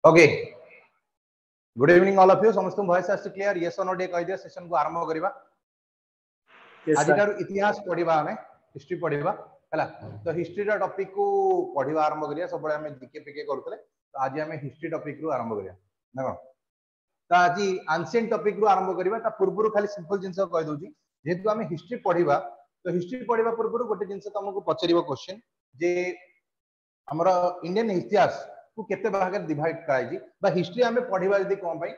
Okay good evening all of you समस्त voice आसी clear yes और नो डे कह दिया सेशन को आरंभ करबा आज कार इतिहास पढ़िबा हमें हिस्ट्री पढ़िबा हला तो हिस्ट्री रा टॉपिक को पढ़िबा आरंभ करिया सब बळे हमें जीके पीके करथले तो आज हमें हिस्ट्री टॉपिक रो आरंभ करिया ना कोन तो आज एंशिएंट टॉपिक रो आरंभ करिबा ता पूर्व खाली सिंपल जिंस कह दोजी जेतु हमें हिस्ट्री पढ़िबा तो हिस्ट्री पढ़िबा पूर्व गोटे जिंस तुमको पचरिबो क्वेश्चन जे हमरा इंडियन इतिहास को केते भाग में डिवाइड कराई बा हिस्ट्री हमें पढ़िबा यदि कोन पई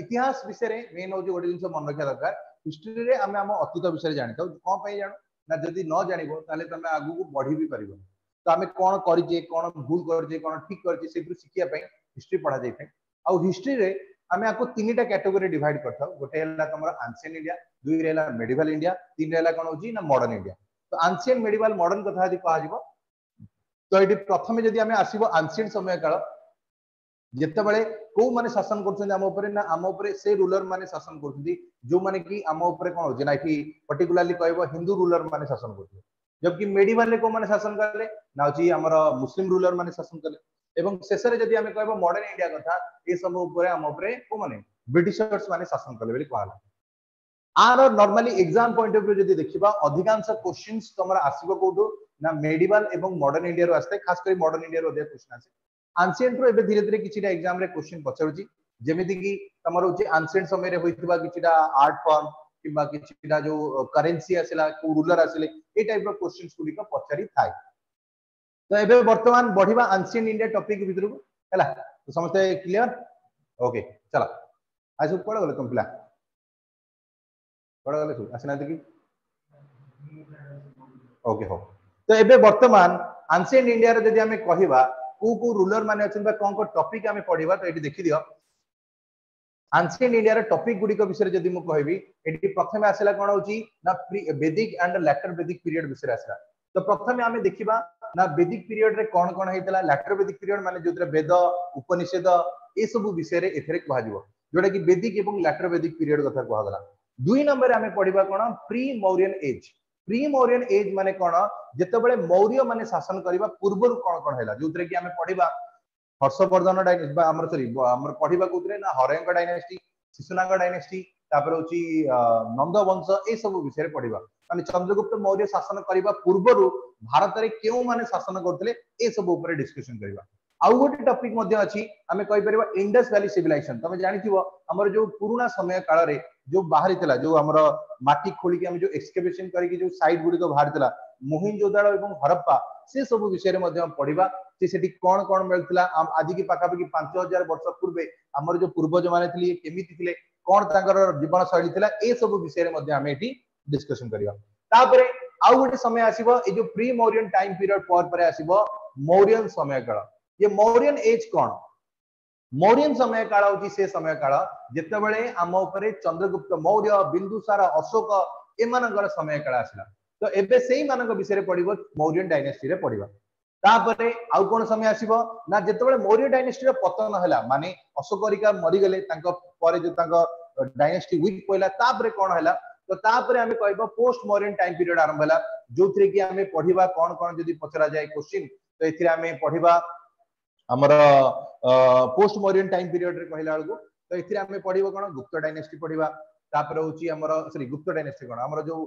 इतिहास विषय रे मेन हो गोटे जिंस मन रखा दरकार हिस्ट्री रे हमें हम अतीत विषय जानि तो कोन पई जानो ना जदि न जानिबो ताले तमे आगु को बढ़ी भी परिबो तो हमें कोन करिजे कोन भूल करिजे कोन ठीक करिजे सेथु सिखिया पई हिस्ट्री पढ़ा जाय थाय आ हिस्ट्री रे हमें आपको तीनटा कैटेगरी डिवाइड करथाउ गोटे हला तमरा एंशिएंट इंडिया दुई रे हला मेडिवल इंडिया तीन रे हला कोन होजी ना मॉडर्न इंडिया तो एंशिएंट मेडिवल मॉडर्न कथा यदि कहा जिवो तो ये प्रथम जदि हमें आसीबो एंशिएंट समय काल जेते बळे को माने शासन करछन हम ऊपर ना हम ऊपर से रूलर माने शासन करछथि जो माने कि हम ऊपर कोन हो जे ना कि पर्टिकुलरली कहबो हिंदू रूलर माने शासन करछथि जबकि मेडिवल रे को माने शासन करले ना होची हमर मुस्लिम रूलर माने शासन करले एवं शेष रे जदि हमें कहबो मॉडर्न इंडिया कथा ए सब ऊपर हम ऊपर को माने ब्रिटिशर्स माने शासन करले बोली कहला आर normally exam point of view जदि देखिबा अधिकांश क्वेश्चंस तमरा आसीबो कोडो ना मेडिवल एवं मॉडर्न इंडिया रो आस्ते खास कर मॉडर्न इंडिया रो दे क्वेश्चन आसे एंशिएंट रो एबे धीरे धीरे किछिटा एग्जाम रे क्वेश्चन पचरुची जेमिति कि तमर होची एंशिएंट समय रे होइतबा किछिटा आर्ट फॉर्म किबा किछिटा जो करेंसी आसिला को रूलर आसिले ए टाइप रो क्वेश्चंस गुडी को पचरी थाय तो एबे वर्तमान बढ़िबा एंशिएंट इंडिया टॉपिक भितर को हला तो समझते क्लियर ओके चला आज पढ गले तुम पिला पढ गले तू आसिना कि ओके हो तो एबे वर्तमान एंशिएंट इंडिया रे जदि हमें कहिबा को रूलर माने अछन बा कोन को टॉपिक हमें पढिबा तो एटी देखि दियो एंशिएंट इंडिया रे टॉपिक गुडी को विषय जदि मु कहबी एटी प्रथमे आसेला कोन होची ना वैदिक एंड लेटर वैदिक पीरियड विषय आसेला तो प्रथमे हमें देखिबा ना वैदिक पीरियड रे कोन कोन हेतला लेटर वैदिक पीरियड माने जोतरे वेद उपनिषद ए सब विषय रे एथरे कहा जिवो जोटा कि वैदिक एवं लेटर वैदिक पीरियड कथा कहा गला दुई नंबर रे हमें पढिबा कोन pre Mauryan age pre Mauryan age माने कोन जेते बेले मौर्य माने शासन करबा पूर्व कोन कोन हैला जोतरे कि हमें पढिबा हर्षवर्धन डायनेस्टी बा हमर सॉरी हमर पढिबा कोतरे ना हरयंक डायनेस्टी शिशुनाग डायनेस्टी तापर होची नंद वंश ए सब विषय पढिबा माने चंद्रगुप्त मौर्य शासन करबा पूर्वरु भारत रे केउ माने शासन करथले ए सब ऊपर डिस्कशन करबा आउ गोटे टॉपिक मध्ये अछि हमें कहि परबा इंडस वैली सिविलाइजेशन तमे जानिथिबो हमर जो पुराना समय काल रे जो बाहरी तला जो हमर माटी खोली के हम जो एक्सकेवेशन करी के जो साइट गुडी को बाहर तला मोहिंजोदाड़ो एवं हरप्पा से सब विषय रे मध्ये हम पढिबा से सेठी कोन कोन मिलतला आज की पाखापाखि 5000 वर्ष पूर्वे हमर जो पूर्वज माने थिले केमिति थिले कोन तांकर जीवन शैली थिला ए सब विषय रे मध्ये हम एठी डिस्कशन करिया तापरे आउ गोटे समय आसीबो ए जो प्री मौर्यन टाइम पीरियड पर आसीबो मौर्यन समय काल ये मौर्यन एज कोन मौर्यन समय काल होची से समय काल जेते बेले हम ऊपर चंद्रगुप्त मौर्य बिंदुसार अशोक एमानकर समय काल आसिला तो एबे सेही मानक विषय रे पढिबो मौर्यन डायनेस्टी रे पढिबा तापरे आउ कोन समय आसीबो ना जेते बेले मौर्य डायनेस्टी रे पतन हला माने अशोकरिका मरि गेले तांको परे जो तांको डायनेस्टी वीक पइला तापरे कोन हला तो तापरे हमें कहबो पोस्ट मौर्यन टाइम पीरियड आरंभ हला जोथरे कि हमें पढिबा कोन कोन जदी पचरा जाय क्वेश्चन तो एथिरे हमें पढिबा हमर पोस्ट मौर्यन टाइम पीरियड रे कहला अलगु तो एथिरे हमें पढिबो कोन गुप्त डायनेस्टी पढिबा तापर होची हमर सॉरी गुप्त डायनेस्टी कोन हमर जो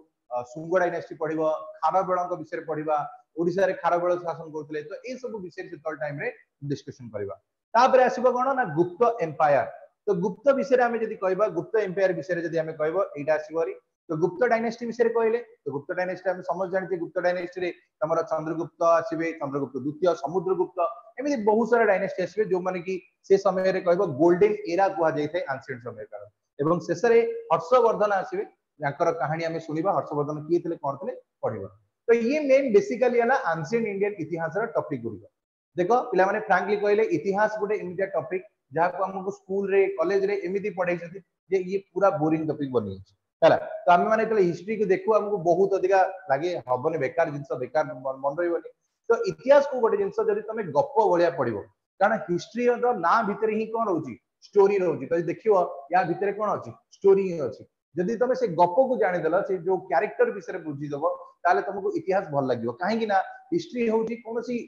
सुंग डायनेस्टी पढिबो खारबेळक विषय पढिबा ओडिसा रे खारबेळ शासन करथले तो ए सब विषय से तल टाइम रे डिस्कशन करबा तापर आसीबो कोन ना गुप्त एम्पायर तो गुप्त विषय हमें जदी कहबा गुप्त एम्पायर विषय जदी हमें कहबो एटा आसीबोरी तो गुप्त डायनेस्टी विषय कहले तो गुप्त डायनेस्टी हम समझ जानते गुप्त डायनेस्टी रे हमर चंद्रगुप्त आसीबे चंद्रगुप्त द्वितीय समुद्रगुप्त एमिति बहुत सारा डायनेस्टी आसीबे जो माने कि से समय रे कहबो गोल्डन एरा कुआ जाय थे एंशिएंट समय काल एवं शेष रे हर्षवर्धन आसीबे याकर कहानी हमें सुनिबा हर्षवर्धन किए थिले कोन थिले पढिबा तो ये मेन बेसिकली हला एंशिएंट इंडियन इतिहास रा टॉपिक गुडी देखो पिला माने फ्रैंकली कहले इतिहास गोटे इमिडिया टॉपिक जहा को हमको स्कूल रे कॉलेज रे एमिति पढाई छथि जे ये पूरा बोरिंग टॉपिक बनि हैला तो हम माने तले हिस्ट्री को देखु हमको बहुत अधिका लागे हबने बेकार जिंस बेकार मन रहिबनी तो इतिहास को गोटे जिंस जदी तमे गप्प भलिया पढिबो कारण हिस्ट्री रो ना भीतर ही कोन रहउची स्टोरी रहउची तो देखियो या भीतर कोन अछि स्टोरी ही अछि जदी तमे से गप्प को जानि देला से जो कैरेक्टर विषय बुझी दबो ताले तुमको इतिहास भल लागियो काहे कि ना हिस्ट्री होउची कोनोसी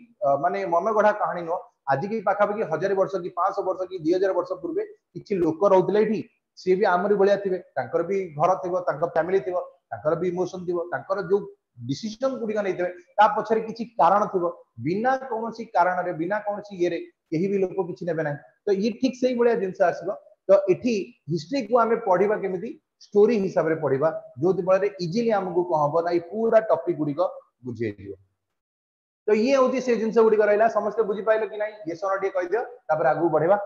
माने मनगढ़ा कहानी नो आज की पाखापाखि 1000 वर्ष कि 500 वर्ष कि 2000 वर्ष पूर्वे किछि लोक रहउतले एठी सी भी आमरी भलिया थिबे तांकर भी घर थिबो तांकर फैमिली थिबो तांकर भी इमोशन थिबो तांकर जो डिसीजन गुडी नै थिबे ता पछरे किछि कारण थिबो बिना कोनोसी कारण रे बिना कोनोसी येरे केही भी लोक किछि नेबे नै तो ये ठीक सही भलिया जिंस आसीबो तो एठी हिस्ट्री को हमें पढिबा केमिति स्टोरी हिसाब रे पढिबा जो बळे इजीली हमकु कहबो नै पूरा टॉपिक गुडी को बुझे दियो तो ये होती से जिनस गुडी रहला समस्त बुझी पाइलो कि नाही ये सोना डी कहि दियो तापर आगु बढ़ेबा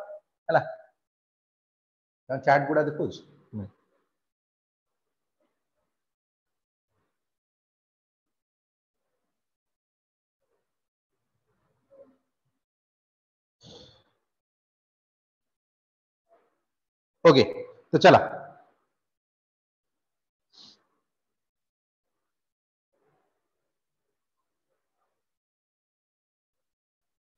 हला चैट गुडा देखो ओके तो चला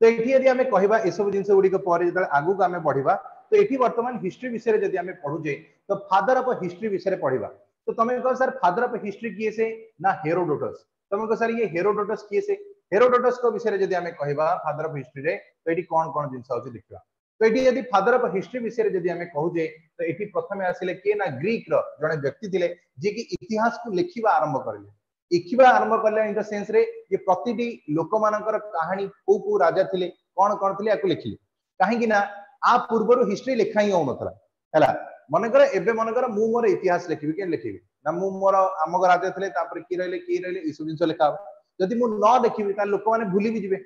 तो एठी यदि हमें कहबा ए सब जिंस गुडी को पर जत आगु को हमें बढ़िबा तो एठी वर्तमान हिस्ट्री विषय रे जदि हमें पढुजे तो फादर ऑफ हिस्ट्री विषय रे पढिबा तो तमे कह सर फादर ऑफ हिस्ट्री किए से ना हेरोडोटस तमे कह सर ये हेरोडोटस किए से हेरोडोटस को विषय रे जदि हमें कहबा फादर ऑफ हिस्ट्री रे तो एठी कोन कोन जिंस होची देखबा तो एठी यदि फादर ऑफ हिस्ट्री विषय रे जदि हमें कहूजे तो एठी प्रथमे आसिले के ना ग्रीक रो जने व्यक्ति थिले जे कि इतिहास को लिखिबा आरंभ करले लिखिबा आरंभ करले इन द सेंस रे ये प्रतिटी लोक मानकर कहानी को राजा थिले कोन थिले याकु लिखिले काहे कि ना आ पूर्वरु हिस्ट्री लिखा ही होनथला हैला मनकर एबे मनकर मु मोर इतिहास लिखिबि के लिखिबि ना मु मोर आमग राजा थिले तापर की रहले इसु जिंस लिखा जदि मु न लिखिबि ता लोक माने भूली भी जिवे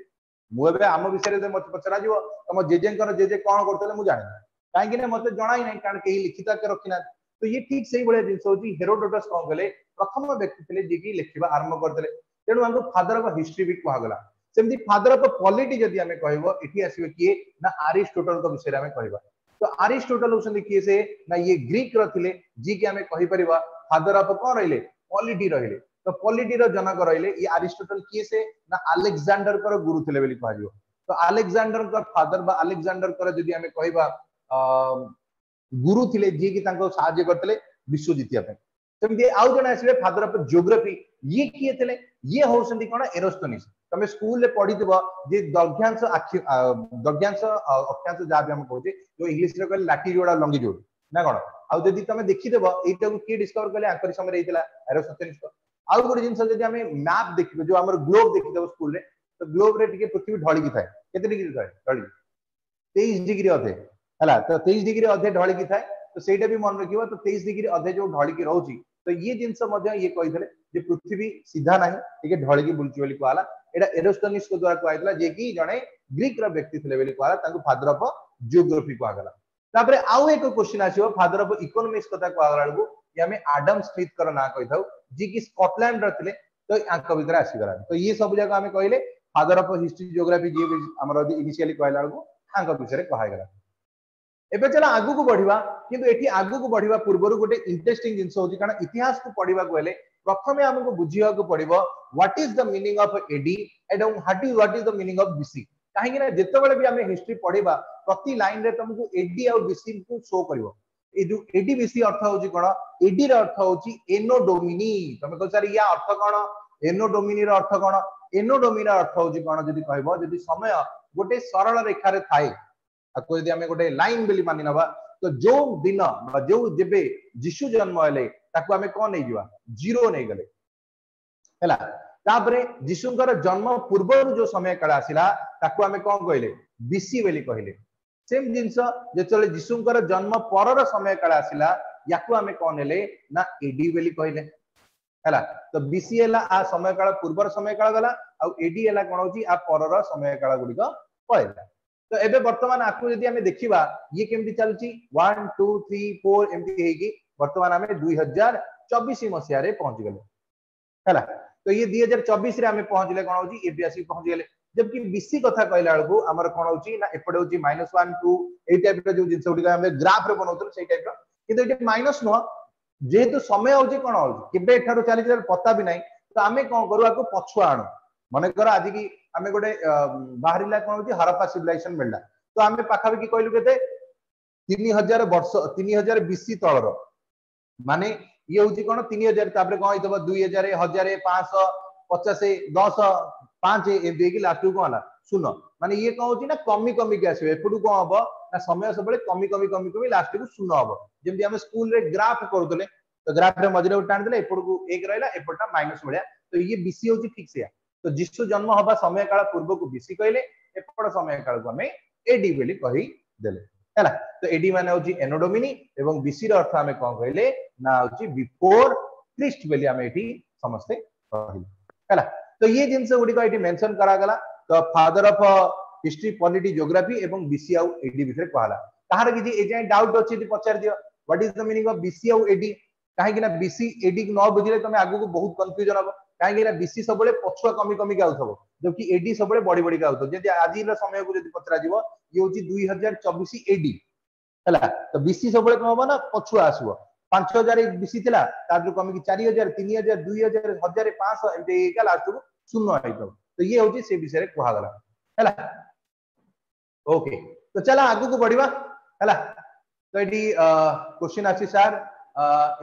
मु एबे आम विषय रे मत पचरा जिवो तम जेजेंकर जेजे कोन करथले मु जानि काहे कि ना मते जणाई नै कारण केही लिखिता के रखिना तो ये ठीक सही बळे जिंस होची हेरोडोटस कोन गले प्रथम व्यक्ति थिले जे कि लिखिबा आरंभ करथले तेनु हमको फादर ऑफ हिस्ट्री भी कहा गला सेमती फादर ऑफ पॉलिटी जदि हमें कहबो एठी आसीबे किए ना अरिस्टोटल को विषय रे हमें कहबा तो अरिस्टोटल होसंदी किए से ना ये ग्रीक रो थिले जी कि हमें कहि परिबा फादर ऑफ कोन रहिले पॉलिटी रहिले तो पॉलिटी रो जनक रहिले ये अरिस्टोटल किए से ना अलेक्जेंडर कर गुरु थिले बेली कहजियो तो अलेक्जेंडर कर फादर बा अलेक्जेंडर कर जदि हमें कहबा गुरु थिले जी कि तांको सहाय्य करतले विश्व जितिया पे सेमती आउ जने आसीबे फादर ऑफ ज्योग्राफी ये किए थिले ये होसंदी कोन एरोस्टोनिस तमे स्कूल रे पढितबो जे दग्यांश दग्यांश अक्षांश जा भी हम कहते जो इंग्लिश रे कहले लैटिट्यूड और लॉन्गिट्यूड ना कोन आउ जदि तमे देखिदेबो एटा को की डिस्कवर करले आंकर समय रहितला एरोस्टोनिस आउ गोटे जिंस जदि हमें मैप देखिबो जो हमर ग्लोब देखिदेबो स्कूल रे तो ग्लोब रे टिके पृथ्वी ढळी की थाए केते डिग्री थाए ढळी 23 डिग्री अधे हला तो 23 डिग्री अधे ढळी की थाए तो सेटा भी मन रखिबो तो 23 डिग्री अधे जो ढळी की रहउची तो ये जिंस मध्य ये कहिथले जे पृथ्वी सीधा नाही टिके ढळी की बुलची बोली कहला एटा एरोस्टोनिस को द्वारा कहैतला जे कि जणे ग्रीक रो व्यक्ति थिले बोली कहला तांको फादर ऑफ जियोग्राफी कहगला तापरे आउ एक क्वेश्चन आसीबो फादर ऑफ इकोनॉमिक्स कथा कहगला को ये हमें एडम स्मिथ कर ना कहिथाउ जे कि स्कॉटलैंड रो थिले तो आंक भीतर आसी गला तो ये सब जगह हमें कहले फादर ऑफ हिस्ट्री जियोग्राफी जे हमर इनिशियली कहला को आंक विषय कहै गला एबे चला आगु को बढ़िबा किंतु एठी आगु को बढ़िबा पूर्वरु गोटे इंटरेस्टिंग जिंस होची कारण इतिहास को पढिबा को हेले प्रथमे हमको बुझिया को पड़िबो what is the meaning of AD and what is the meaning of BC काहे कि ना जेते बेले भी हमें हिस्ट्री पढिबा प्रति लाइन रे तुमको एडी और बीसी को शो करिवो ए जो एडी बीसी अर्थ होची कोन एडी रो अर्थ होची एनो डोमिनी तमे को सर या अर्थ कोन एनो डोमिनी रो अर्थ कोन एनो डोमिनी रो अर्थ होची कोन जदी कहबो जदी समय गोटे सरल रेखा रे थाए आको यदि हमें गोटे लाइन बेली मानि नबा तो जो दिन जो जेबे जिसु जन्म हेले ताको हमें कोन नै जिवा जीरो नै गले हैला तापरे जिसुंकर जन्म पूर्व जो समय काल आसिला ताको हमें कोन कहले बीसी बेली कहले सेम जिंस जेतले जिसुंकर जन्म परर समय काल आसिला याको हमें कोन हेले ना एडी बेली कहले हैला तो बीसी हैला आ समय काल पूर्वर समय काल गला आ एडी हैला कोन होची आ परर समय काल गुडी को कहला तो एबे वर्तमान आपको यदि हमें देखिबा ये केमती चलची 1 2 3 4 एमती हेगी वर्तमान हमें 2024 मसिया रे पहुंच गेले हैला तो ये 2024 रे हमें पहुंच ले कोन होची एबीएससी पहुंच गेले जबकि बीसी कथा कहला बेलको हमर कोन होची ना एपडे होची -1 2 ए टाइप रे जो जिंस उडी हमें ग्राफ रे बनौतल सेही टाइप रो किंतु एटे माइनस न जेहेतु समय होची कोन होची केबे एठारो चली जर पता भी नहीं तो हमें कोन करवा को पछुआ आनो माने कर आज की हमें गोटे बाहरिला कोन होची हरप्पा सिविलाइजेशन मिलला तो हमें पाखा भी कहलु केते 3000 वर्ष 3000 बीसी तळर माने ये होची कोन 3000 तापरे कोन होइतबो 2000 1000 500 50 10 5 ए देकी लास्ट को होला शून्य माने ये कौन होची ना कमी कमी के आसीबे एपटू कोन हबो ना समय सबले कमी कमी कमी कमी लास्ट को शून्य हबो जेमति हम स्कूल रे ग्राफ करतले तो ग्राफ रे मजरे उठान देले एपटू 1 रहला एपटा माइनस भलिया तो ये बीसी होची फिक्स या तो जिसु जन्म हबा समय काल पूर्व को बीसी कहले एपट समय काल को हमें एडी बोली कहि देले हैला तो एडी माने होची एनोडोमिनी एवं बीसी रो अर्थ हमें कोन कहले ना होची बिफोर क्रिस्ट बोली हमें एठी समस्ते कहले हैला तो ये जिंस गुडी को एठी मेंशन करा गला तो father of history polity geography एवं बीसी आउ एडी भितर कहला ताहार कि ए जाय डाउट अछि ती पचार दियो what is the meaning of BC आउ एडी काहे कि ना बीसी एडी न बुझिले तमे आगु को बहुत कंफ्यूजन हो काहे कि ना बीसी सबले पछुआ कमी कमी के आउथबो जबकि एडी सबले बड़ी बड़ी के आउथबो जदि आजि रो समय को जदि पचरा जीवो ये होची 2024 एडी हला तो बीसी सबले कोन होबो ना पछुआ आसीबो 5000 बीसी थिला तादु कमी की 4000 3000 2000 1500 एमते का लास्ट को शून्य आइतो तो ये होची से विषय रे कहा गला हला ओके तो चला आगु को बढ़िबा हला तो एडी क्वेश्चन आछि सर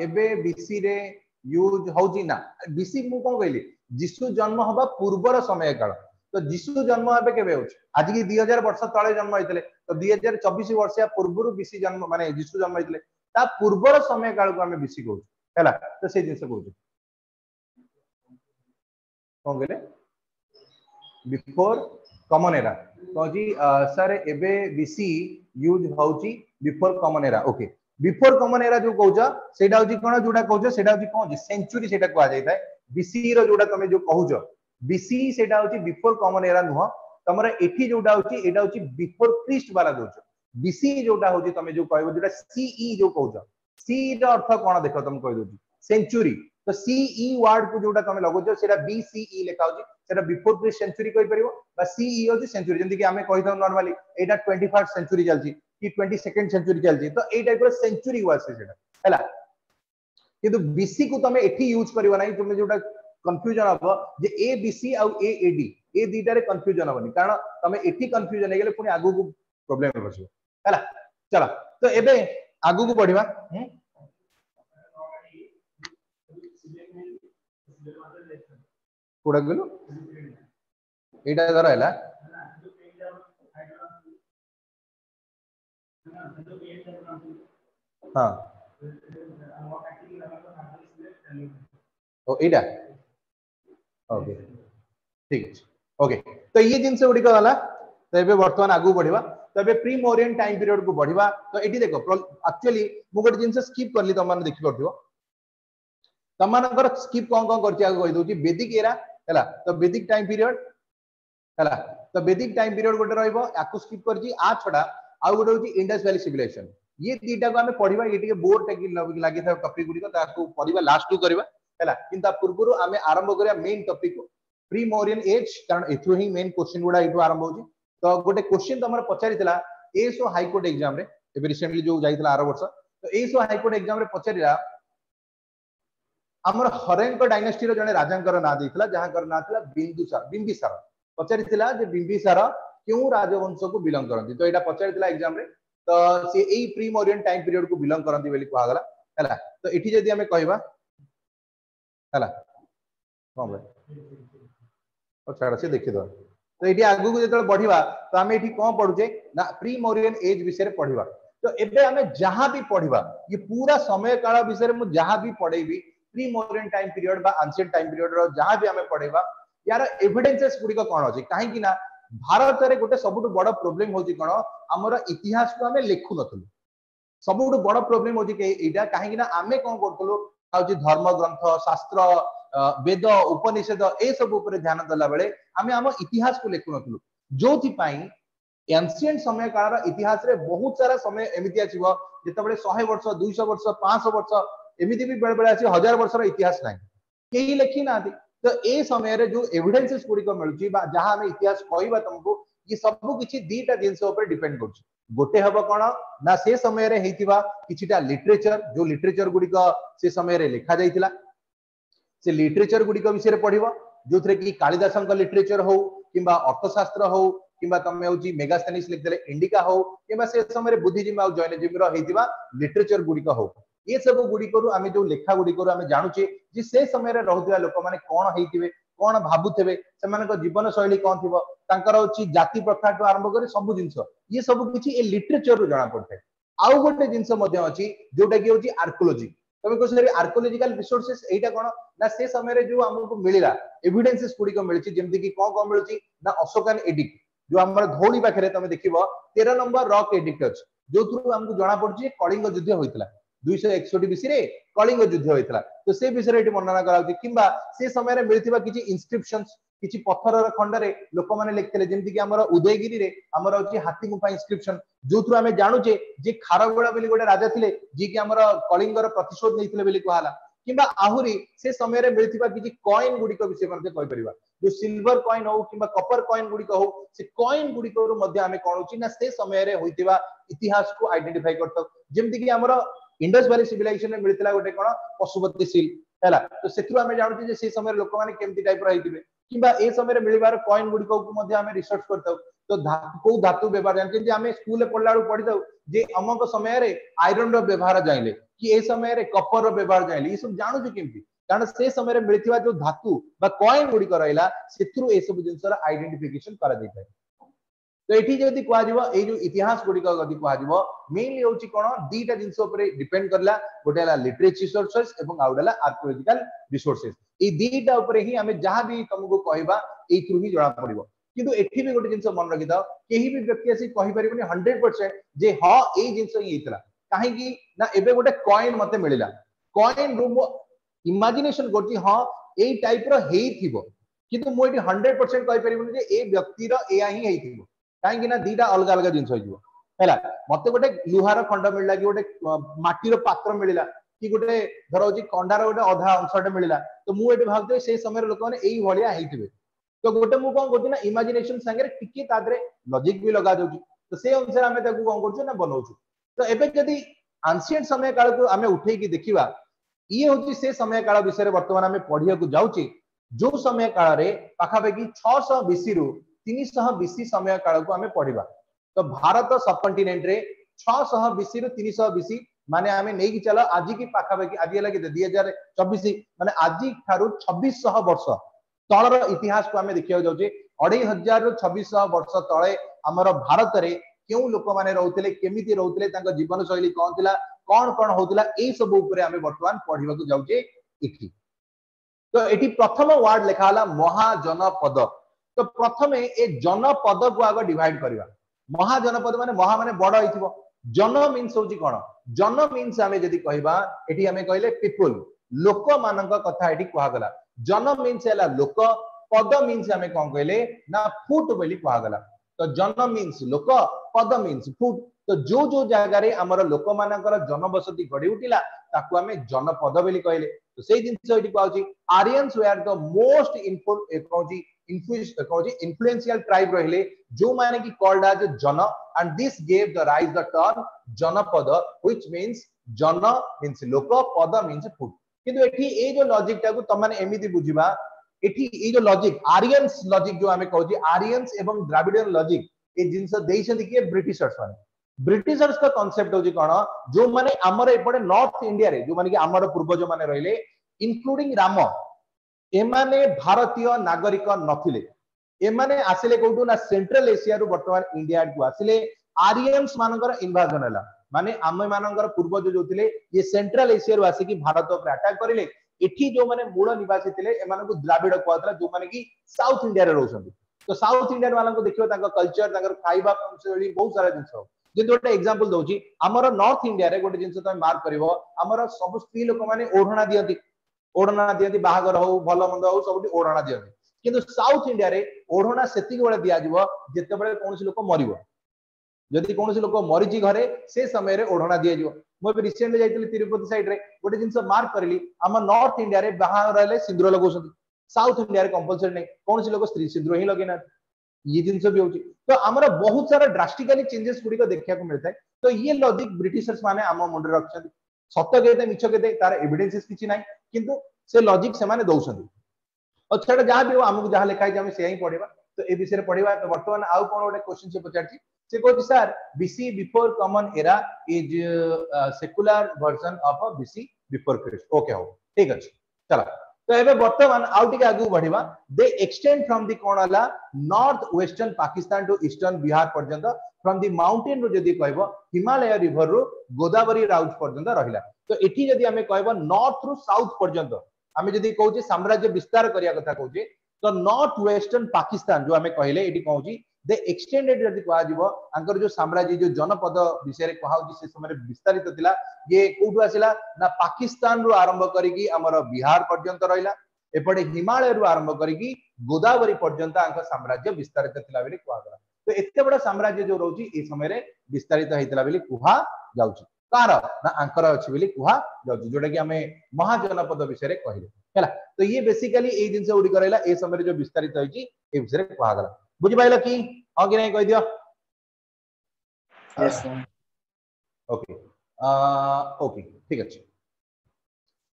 एबे बीसी रे यूज होजी ना बीसी मु कोन कहली जिसु जन्म हबा पूर्वर समय काल तो जिसु जन्म एबे केबे होछ आज की 2000 वर्ष तळे जन्म होइतले तो 2024 वर्ष या पूर्वरु बीसी जन्म माने जिसु जन्म होइतले ता पूर्वर समय काल को हमें बीसी कहू हैला तो से जिंस कहू कोन गेले बिफोर कॉमन एरा तो जी सर एबे बीसी यूज होची before common era okay before common era जो कहूजा सेटा होची कोन जोडा कहूजा सेटा होची कोन सेंचुरी सेटा कहा जाय थाए बीसी रो जोडा तमे जो कहूजो बीसी सेटा होची बिफोर कॉमन एरा नुह तमरा एठी जोडा होची एटा होची बिफोर क्रिस्ट वाला दोचो बीसी जोडा होची तमे जो कहबो जोडा सीई जो कहूजो सी रो अर्थ कोन देखो तम कहि दोची सेंचुरी तो सीई वर्ड को जोडा तमे लगोजो सेटा बीसीई लेखा होची सेटा बिफोर क्रिस्ट सेंचुरी कहि परिबो बा सीई होची सेंचुरी जंती कि हमें कहि दो नॉर्मली एटा 21st सेंचुरी चलची कि 22nd सेंचुरी चलची तो ए टाइप रो सेंचुरी वासे सेटा हैला किंतु बीसी को तमे एठी यूज करिवो नाही तुमे जोडा कंफ्यूजन हबो जे ए बीसी आ ए एडी ए दीटा रे कंफ्यूजन हबनी कारण तमे एठी कंफ्यूजन हे गेले पुनी आगु को प्रॉब्लम बसियो हैला चला तो एबे आगु को बढ़िबा कोडा गेलो एटा धर हैला हां ओ एटा ओके ठीक है ओके तो ये जिंस गुडी को वाला तो एबे वर्तमान आगु बढ़िबा तो एबे प्री मोरियन टाइम पीरियड को बढ़िबा तो एटी देखो एक्चुअली मु गोटे जिंस स्किप करली त मन देखि परथिबो त मानकर स्किप कोन करछि आगु कहि दोछि वैदिक एरा हैला तो वैदिक टाइम पीरियड हैला तो वैदिक टाइम पीरियड गोटे रहइबो आकु स्किप करछि आ छडा आ गोटे होछि इंडस वैली सिविलाइजेशन ये दीटा को हमें पढिबा ये टिके बोर टेकी लागि था टॉपिक गुडी को ताकू पढिबा लास्ट टू करबा हैला किंतु पूर्वरु हमें आरंभ करिया मेन टॉपिक को प्री मोरियन एज कारण एथु ही मेन क्वेश्चन गुडा इटु आरंभ होछि तो गोटे क्वेश्चन तमर पचारितला एसो हाई कोर्ट एग्जाम रे एबे रिसेंटली जो जाइतला 8 वर्ष तो एसो हाई कोर्ट एग्जाम रे पचारिला हमर हरेंक डायनेस्टी रो जने राजांकर ना देइतला जहांकर ना थिला बिंबिसार पचारितला जे बिंबिसार क्यों राजवंश को बिलोंग करंती तो एटा पचारितला एग्जाम रे तो से एई प्री मोरियन टाइम पीरियड को बिलोंग करंती बेली कहा गला हैला तो एठी जदी हमें कहबा हैला कोन बे ओ छाड़ से देखि दो तो एठी आगु को जतल बढ़िबा तो हमें एठी कोन पढुजे ना प्री मोरियन एज विषय रे पढिबा तो एबे हमें जहां भी पढिबा ये पूरा समय काल विषय रे मु जहां भी पढेबी प्री मोरियन टाइम पीरियड बा एंशिएंट टाइम पीरियड रो जहां भी हमें पढेबा यार एविडेंसेस गुडी को कोन अछि काहे कि ना भारत रे गोटे सबुटु बड़ प्रॉब्लम होछि कोन हमर इतिहास को हमें लेखु नथलु सबुटु बड़ प्रॉब्लम होछि के एटा काहे कि ना हमें कोन करथलु होछि धर्म ग्रंथ शास्त्र वेद उपनिषद ए सब ऊपर ध्यान दला बेले हमें हम इतिहास को लेखु नथलु जोथि पई एंशिएंट समय काल रा इतिहास रे बहुत सारा समय एमिति आछिबो जते बेले 100 वर्ष 200 वर्ष 500 वर्ष एमिति भी बेले बेले आछि 1000 वर्ष रा इतिहास नै केही लेखि नाथि तो ए समय रे जो एविडेंसेस गुडी को मिलुची बा जहां हमें इतिहास कहबा तुमको ये सब किछि दीटा जिंस ऊपर डिपेंड करछि गोटे हबो कोन ना से समय रे हेतिबा किछिटा लिटरेचर जो लिटरेचर गुडी को से समय रे लिखा जाइतिला से लिटरेचर गुडी को विषय रे पढिबो जोथरे कि कालिदासन का लिटरेचर हो किबा अर्थशास्त्र हो किबा तमे होची मेगास्थेनिस लिख देले इंडिका हो किबा से समय रे बुद्धिज्म आ जैनिज्म रो हेतिबा लिटरेचर गुडी को हो ये सब गुडी को आमे जो लेखा गुडी को आमे जानुचे जे से समय रे रहउतिया लोक माने कोन हेतिबे कौन भाबुथे से जीवन शैली कौन थी जाति प्रथा ठू आरंभ कर सब जिन ये सब किसी लिटरेचर जना पड़े आउ गोटे जिन अच्छी जोटा कि हूँ आर्कोलोजी तुम कह आर्कोलोजिकल रिसोर्सेस एटा कौन ना से समय जो आमको मिला एविडेंसेस गुड़िक मिली जमती कि कौन कौन मिलूँ ना अशोकान एडिक्ट जो आम धौली पाखे तुम देख 13 नंबर रॉक एडिक्ट अच्छे जो थ्रू आमको जना पड़ी कलिंग युद्ध होता 261 बीसी रे कलिंग युद्ध होता तो से विषय ये वर्णना करा से समय मिलता किसी इनस्क्रिप्शंस किसी पत्थर खंडे लोक मैंने लिखते जमीक कि उदयगिरी रे आमर अच्छी हाथी गुफा इनस्क्रिप्शन जो थ्रू आम जानुचे जे खारबेला गोटे राजा थे जी कि कलिंगर प्रतिशोध नहीं कहला कि आहुरी से समय मिलता किसी कॉइन गुड़िक विषय कहीपर जो सिल्वर कॉइन हो कि कपर कॉइन गुड़िक हो से कॉइन गुड़िक कौन हो से समय होता इतिहास को आइडेंटिफाई करमती कि आमर इंडस वैली सिविलाइजेशन में मिलता गोटे कौन पशुपति सील है तो से जानते से समय लोक मैंने केमती टाइप रही कि समय मिलबार कॉइन गुड़िक रिसर्च करता तो कौ धातु व्यवहार जानते आम स्कूल पढ़ला पढ़ी था जे अमक समय आयरन व्यवहार जाइले कि ए समय कपर व्यवहार जाइले ये सब जानूँ केमती कारण से समय मिलता जो धातु कॉइन गुड़िक रहा से सब जिन आइडेंटिफिकेशन कर तो ये जब कह जो इतिहास गुड़िक कह मेनली हूँ कौन दीटा जिन डिपेंड करला गोटे लिटरेचर रिसोर्सेस और आउ गोटे आर्कोलॉजिकल रिसोर्सेस ये दीटा ही आम जहाँ भी तुमको कहवा ये ही जना पड़ो किंतु एठी भी गोटे जिन मन रखी था कहीं भी व्यक्ति आसी कहीपर 100% जे हाँ ये जिन ही कहीं ना एबे गोटे कॉइन मत मिलला कॉइन रू इमेजिनेशन कर हाँ यही टाइप किंतु मुझे 100% कहीपर ए व्यक्तिर या ही कहीं दीटा अलग अलग जिन है मत गोटे लुहार खंड मिलला कि गोटे माटीर पात्र मिलला कि गोटे धर हूँ कंडार गोटे अधा अंशटे मिलला तो मुझे भावुए से समय लोक मैंने यही भाया होते तो गोटे मुझे कौन कर इमेजिनेशन सांगे टिके तादरे लॉजिक भी लगा दूँ तो से अनुसार आम कौन कर बनाऊ तो एबे जदि एंशिएंट समय काल को आम उठे देखा ये हूँ से समय काल विषय बर्तमान आम पढ़िया जाऊे जो समय काल पाखापाखि 600 बीसी रु 300 बीसी समय काल को आम पढ़ा तो भारत सबकंटिनेंट रे 600 बीसी रु 300 बीसी माने आम नहीं चल आज की पाखापाखि आज है 2024 माने आज ठारू 2600 वर्ष तलर इतिहास को आम देखा जाऊे 2500 रु 2600 वर्ष तले आमर भारत में क्यों लोक मैंने रोते केमी रोते जीवन शैली कौन थी कौन कौन होता यही सब आम बर्तमान पढ़ा जाऊे इठी तो ये प्रथम वार्ड लिखा महाजनपद तो प्रथम ए जनपद को आग डिवाइड करवा महाजनपद माने महा माने बड़ हो जन मीन्स हूँ कौन जन मीन्स आम जदि कहवा ये आम कहले पीपुल लोक मान कथा ये कहगला जन मीन्स है लोक पद मीन्स आम कौन कहले ना फुट बोली कहगला तो जन means lok pad means foot तो जो जगार आमर लोक मानकर जनबसति गढ़ी उठिला ताकू आम जनपद बोली कहले तो से जिन कहूँ Aryans were the most influential tribe रहिले जो माने कि called as jan and this gave the rise the term janapada which means jan means lok pad means foot किंतु एठी ए जो लॉजिक टाकू तुम माने एमिति बुझिबा एठी ए जो लॉजिक आर्यंस लॉजिक जो हमें कहूँ आर्यंस एवं द्राविडियन लॉजिक ये जिनस देइछथि कि ब्रिटिशर्स माने ब्रिटिशर्स का कांसेप्ट होची कोन जो माने हमर एपडे नॉर्थ इंडिया रे जो माने कि हमर पूर्वज माने रहिले इंक्लूडिंग राम एमाने भारतीय नागरिक नथिले एमाने आसिले कोठू ना सेंट्रल एशिया रु वर्तमान इंडिया को आसिले आर्यंस मानकर इन्वाजन हला माने आम मानकर पूर्वज जो थिले ये सेंट्रल एशिया रु आसी कि भारत पर अटैक करिले एठी जो माने मूल निवासी थिले एमान को द्राविड कहतला जो माने कि साउथ इंडिया रे रहउछन तो साउथ इंडियन वाला को देखियो तांका कल्चर तांकर खाइबा शैली बहुत सारा जिंस जेंतो गोटे एग्जांपल दउची हमर नॉर्थ इंडिया रे गोटे जिंस तमे मार्क करिवो हमर सब स्त्री लोक माने ओढ़ना दियंती बाहागर हो भल मंद हो सब ओढ़ना दियंती किंतु साउथ इंडिया रे ओढ़ना सेतिक बेले दिया जिवो जेते बेले कोनसी लोक मरिवो जदि कोनसी लोक मरिची घरे से समय रे ओढ़ना दिया जिवो मो भी रिसेंटली जाइतली तिरुपति साइड रे गोटे जिंस मार्क करली हम नॉर्थ इंडिया रे बाहागर रहले सिंदूर लगौसंती साउथ इंडिया रे कंपलसरी नै कोनसी लोक स्त्री सिंदूर ही लगेना ये जिंस भी होची तो हमर बहुत सारा ड्रास्टिकली चेंजेस गुडी को देखिया को मिलता है तो ये लॉजिक ब्रिटिशर्स माने हम मुंडे रखछथि सत्य केते मिछ केते तार एविडेंसेस किछि नै किंतु से लॉजिक से माने दउछथि और छेडा जहां भी हमहु जहां लिखा है हम से ही पढिबा तो ए विषय रे पढिबा तो वर्तमान आउ कोन ओडे क्वेश्चन से पचारछि से कहछि sir BC before common era is secular version of BC before Christ okay हो ठीक अछि चला तो एबे वर्तमान आउ टिके आगु बढ़िबा दे एक्सटेंड फ्रॉम द कोन वाला north western Pakistan to eastern Bihar पर्यंत फ्रॉम द माउंटेन रो जदी कहबो हिमालय रिवर रो गोदावरी राउट पर्यंत रहिला तो एठी जदी हमें कहबो नॉर्थ रो साउथ पर्यंत हमें जदी कहूची साम्राज्य विस्तार करिया कथा कहूची तो नॉर्थ वेस्टर्न पाकिस्तान जो हमें कहले एठी कहूची दे एक्सटेंडेड जदी कहा जीवो अंकर जो साम्राज्य जो जनपद विषय रे कहाउची से समय विस्तारित थिला ये कोठु आसिला ना पाकिस्तान रो आरंभ करिकी हमर बिहार पर्यंत रहिला एपटे हिमालय रो आरंभ करिकी गोदावरी पर्यंत अंक साम्राज्य विस्तारित थिला बेली कहा गला तो एते बड़ा साम्राज्य जो रहउची ए समय रे विस्तारित हेतिला बेली कहा जाउची कार ना अंकर अछि बेली कहा जाउची जोटा कि हमें महाजनपद विषय रे कहिले हैला तो ये बेसिकली ए जिंस उडी करैला ए समय रे जो विस्तारित होइची ए विषय रे कहा गला बुझि पाइला कि हां कि नै कहि दियो यस सर ओके ओके ठीक अछि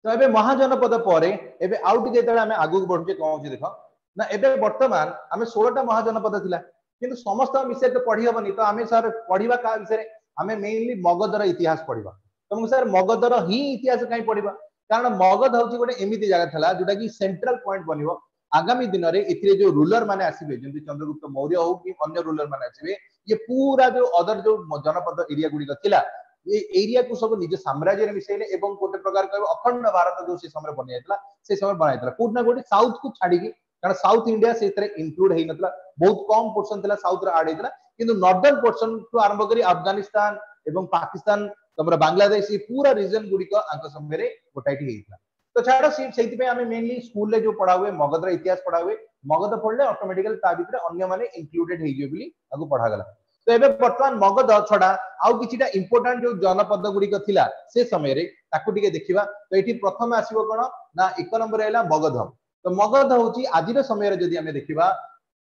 तो एबे महाजनपद परे एबे आउट जेतले हमें आगु बढ़ुचे कहउची देखो ना एबे वर्तमान हमें 16 टा महाजनपद थिला किंतु समस्त विषय तो पढ़ी हबनी तो हमें सर पढ़िबा का विषय हमें मेनली मगधर इतिहास पढ़िबा तो सर मगधर ही इतिहास काई पढ़िबा कारण मगध होची गोटे एमिति जगह थला जोटा कि सेंट्रल पॉइंट बनिबो आगामी दिन रे इथिरे जो रूलर माने आसीबे जेंति चंद्रगुप्त मौर्य हो कि अन्य रूलर माने आसीबे ये पूरा जो अदर जो जनपद एरिया गुडी थिला ये एरिया को सब निज साम्राज्य रे मिसेले एवं गोटे प्रकार का अखंड भारत जो से समय बनियातला से समय बनाइतला कोट ना गोटे साउथ को छाडी की कारण साउथ इंडिया से इतरे इंक्लूड हेई नतला बहुत कम पोर्शन थिला साउथ रे ऐड हेतला किंतु नॉर्दर्न पोर्शन को आरंभ करी अफगानिस्तान एवं पाकिस्तान तमरा बांग्लादेश ये पूरा रीजन गुडी को अंक समय रे गोटाइटी हेइतला तो छाड़ सेति पे हमें मेनली स्कूल रे जो पढ़ा हुए मगध रे इतिहास पढ़ा हुए मगध पढ़ले ऑटोमेटिकली ता भीतर अन्य माने इंक्लूडेड हेइ जे बिली आगु पढ़ा गला तो एबे वर्तमान मगध छडा आउ किछिटा इंपोर्टेंट जो जनपद गुडी को थिला से समय रे ताकु टिके देखिबा तो एठी प्रथम आसीबो कोन ना एक नंबर हैला मगध तो मगध होची आजिर समय रे जदी हमें देखिबा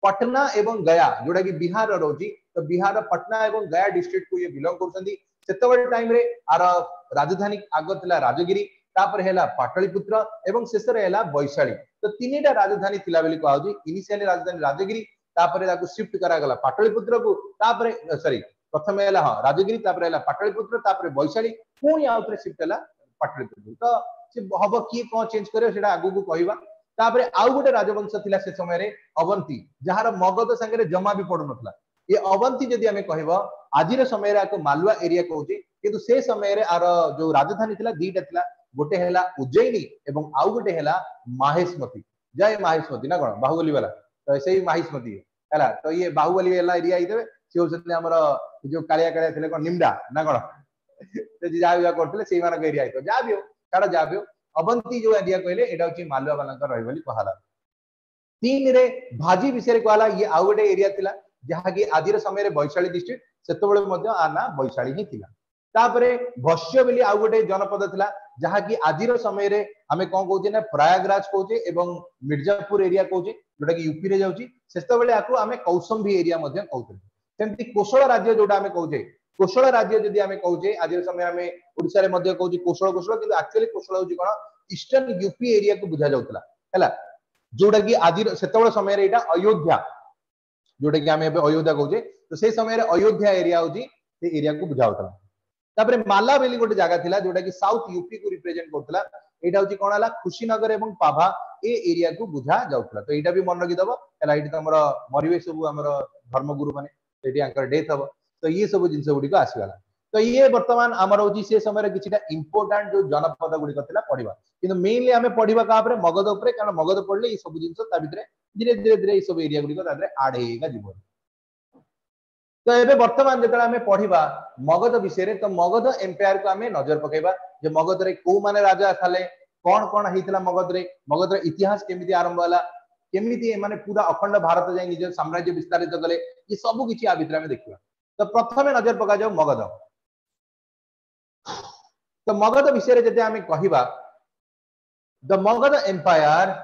पटना एवं गया जोडा कि बिहार रो रोजी तो बिहार पटना एवं गया डिस्ट्रिक्ट को ये बिलोंग करछंदी सेतबे टाइम रे आर राजधानी आगो थिला राजगिरी तापर हैला पाटलिपुत्र एवं शेष रे हैला वैशाली तो तीनटा राजधानी थिला बेली कहउजी इनिशियली राजधानी राजगिरी तापर ताको शिफ्ट करा गला पाटलिपुत्र को तापर सॉरी प्रथम हैला हां राजगिरी तापर हैला पाटलिपुत्र तापर वैशाली पुणी आउतरे शिफ्ट हैला पाटलिपुत्र तो से हबो की को चेंज करे सेटा आगु को कहबा तापर आउ गोटे राजवंश थिला से समय रे अवंती जहार मगध संगे रे जमा भी पडु नथला ये अवंती जदी हमें कहबो आजिर समय रे को मालवा एरिया कहउजी किंतु से समय रे आर जो राजधानी थिला दीटा थिला गोटे हैला उज्जैनी एवं आउ गोटे हैला माहेशमती जय माहेशमती ना कोन बाहुबली वाला तो सेही माहेशमती हैला तो ये बाहुबली वाला एरिया इदे से होसले हमर जो कालिया कालिया थिले कोन निमडा ना कोन ते जा जा करथले सेही मानक एरिया तो जा बियो काडा जा बियो अवंती जो एरिया कहले एटा होची मालवा वाला का रहबली कहाला तीन रे भाजी विषय रे कहला ये आउ गोटे एरिया थिला जहा कि आजिर समय रे वैशाली डिस्ट्रिक्ट सेतबेले मध्ये आना वैशाली ही थिला तापरे भस्य बेली आउ गोटे जनपद थिला जहा कि आजिर समय रे हमें कोन कहउचे ना प्रयागराज कहउचे एवं मिर्जापुर एरिया कहउचे जोटा कि यूपी रे जाउची सेतबेले आकु हमें कौशंबी एरिया मध्ये कहउते सेमति कोशल राज्य जोटा हमें कहउचे कोशल राज्य जदी हमें कहउचे आजिर समय हमें ओडिसा रे मध्ये कहउची कोशल कोशल किंतु एक्चुअली कोशल होची कोन ईस्टर्न यूपी एरिया को बुझा जाउतला हैला जोटा कि आजिर सेतबेले समय रे एटा अयोध्या जोटा कि हमें अयोध्या कहउचे तो से समय रे अयोध्या एरिया होची से एरिया को बुझाउतला तापरे माला बेली गोटे जगह थिला जोटा कि साउथ यूपी को रिप्रेजेंट करथला एटा होची कोन हला खुशीनगर एवं पाभा ए एरिया को बुझा जाउतला तो एटा भी मन रखि दबो हैला एटी तमरो मरिवे सब हमर धर्मगुरु माने एटी अंकर डेथ हबो तो ये सब जिंस गुडी को आसीवाला तो ये वर्तमान हमर होची से समय रे किछिटा इंपोर्टेंट जो जनपद गुडी कथिला पढिबा किंतु मेनली हमें पढिबा का ऊपर मगध ऊपर कारण मगध पढले ये सब जिंस ता भितरे धीरे धीरे धीरे ये सब एरिया गुडी को तादरे ऐड हेगा जीवन तो एबे वर्तमान जेतला हमें पढिबा मगध विषय रे तो मगध एम्पायर को हमें नजर पकेबा जे मगध रे को माने राजा थाले कोन कोन हेतिला मगध रे इतिहास केमिति आरंभ होला केमिति माने पूरा अखंड भारत जाय निज साम्राज्य विस्तारित कले ये सब किछि आ भितर में देखिबा तो प्रथमे नजर पका जाओ मगध तो मगध विषय रे जते हमें कहिबा the Magadh empire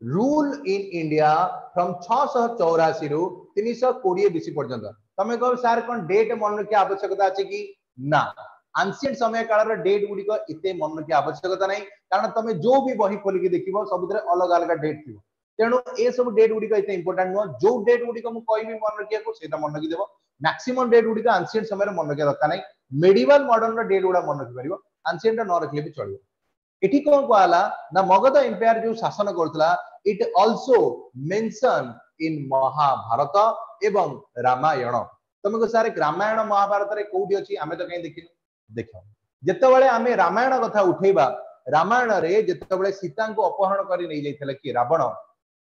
rule in India from 684 रु 320 बीसी पर्यंत तमे कहो सर कोन डेट मन के आवश्यकता अछि कि ना एंशिएंट समय काल रे डेट गुडी को इते मन के आवश्यकता नहीं कारण तमे जो भी बही खोली के देखिबो सब रे अलग अलग डेट थिबो तेणु ए सब डेट गुडी को इते इंपोर्टेंट नो जो डेट गुडी को मु कहबी मन रखिया को सेटा मन रखि देबो मैक्सिमम डेट गुडी को एंशिएंट समय रे मन रखिया दरकार नहीं मेडिवल मॉडर्न रो डेट गुडा मन रखि परिबो एंशिएंट न रखिले भी चलिबो एठी कोन कहला ना मगध एम्पायर जो शासन करथला it also mention in Mahabharata एवं रामायण तुमको सारे रामायण महाभारत रे कोठी अछि आमे तो कहीं देखिनु देखो जेतेबेले आमे रामायण कथा उठेबा रामायण रे जेतेबेले सीता को अपहरण करी नै जाइथले कि रावण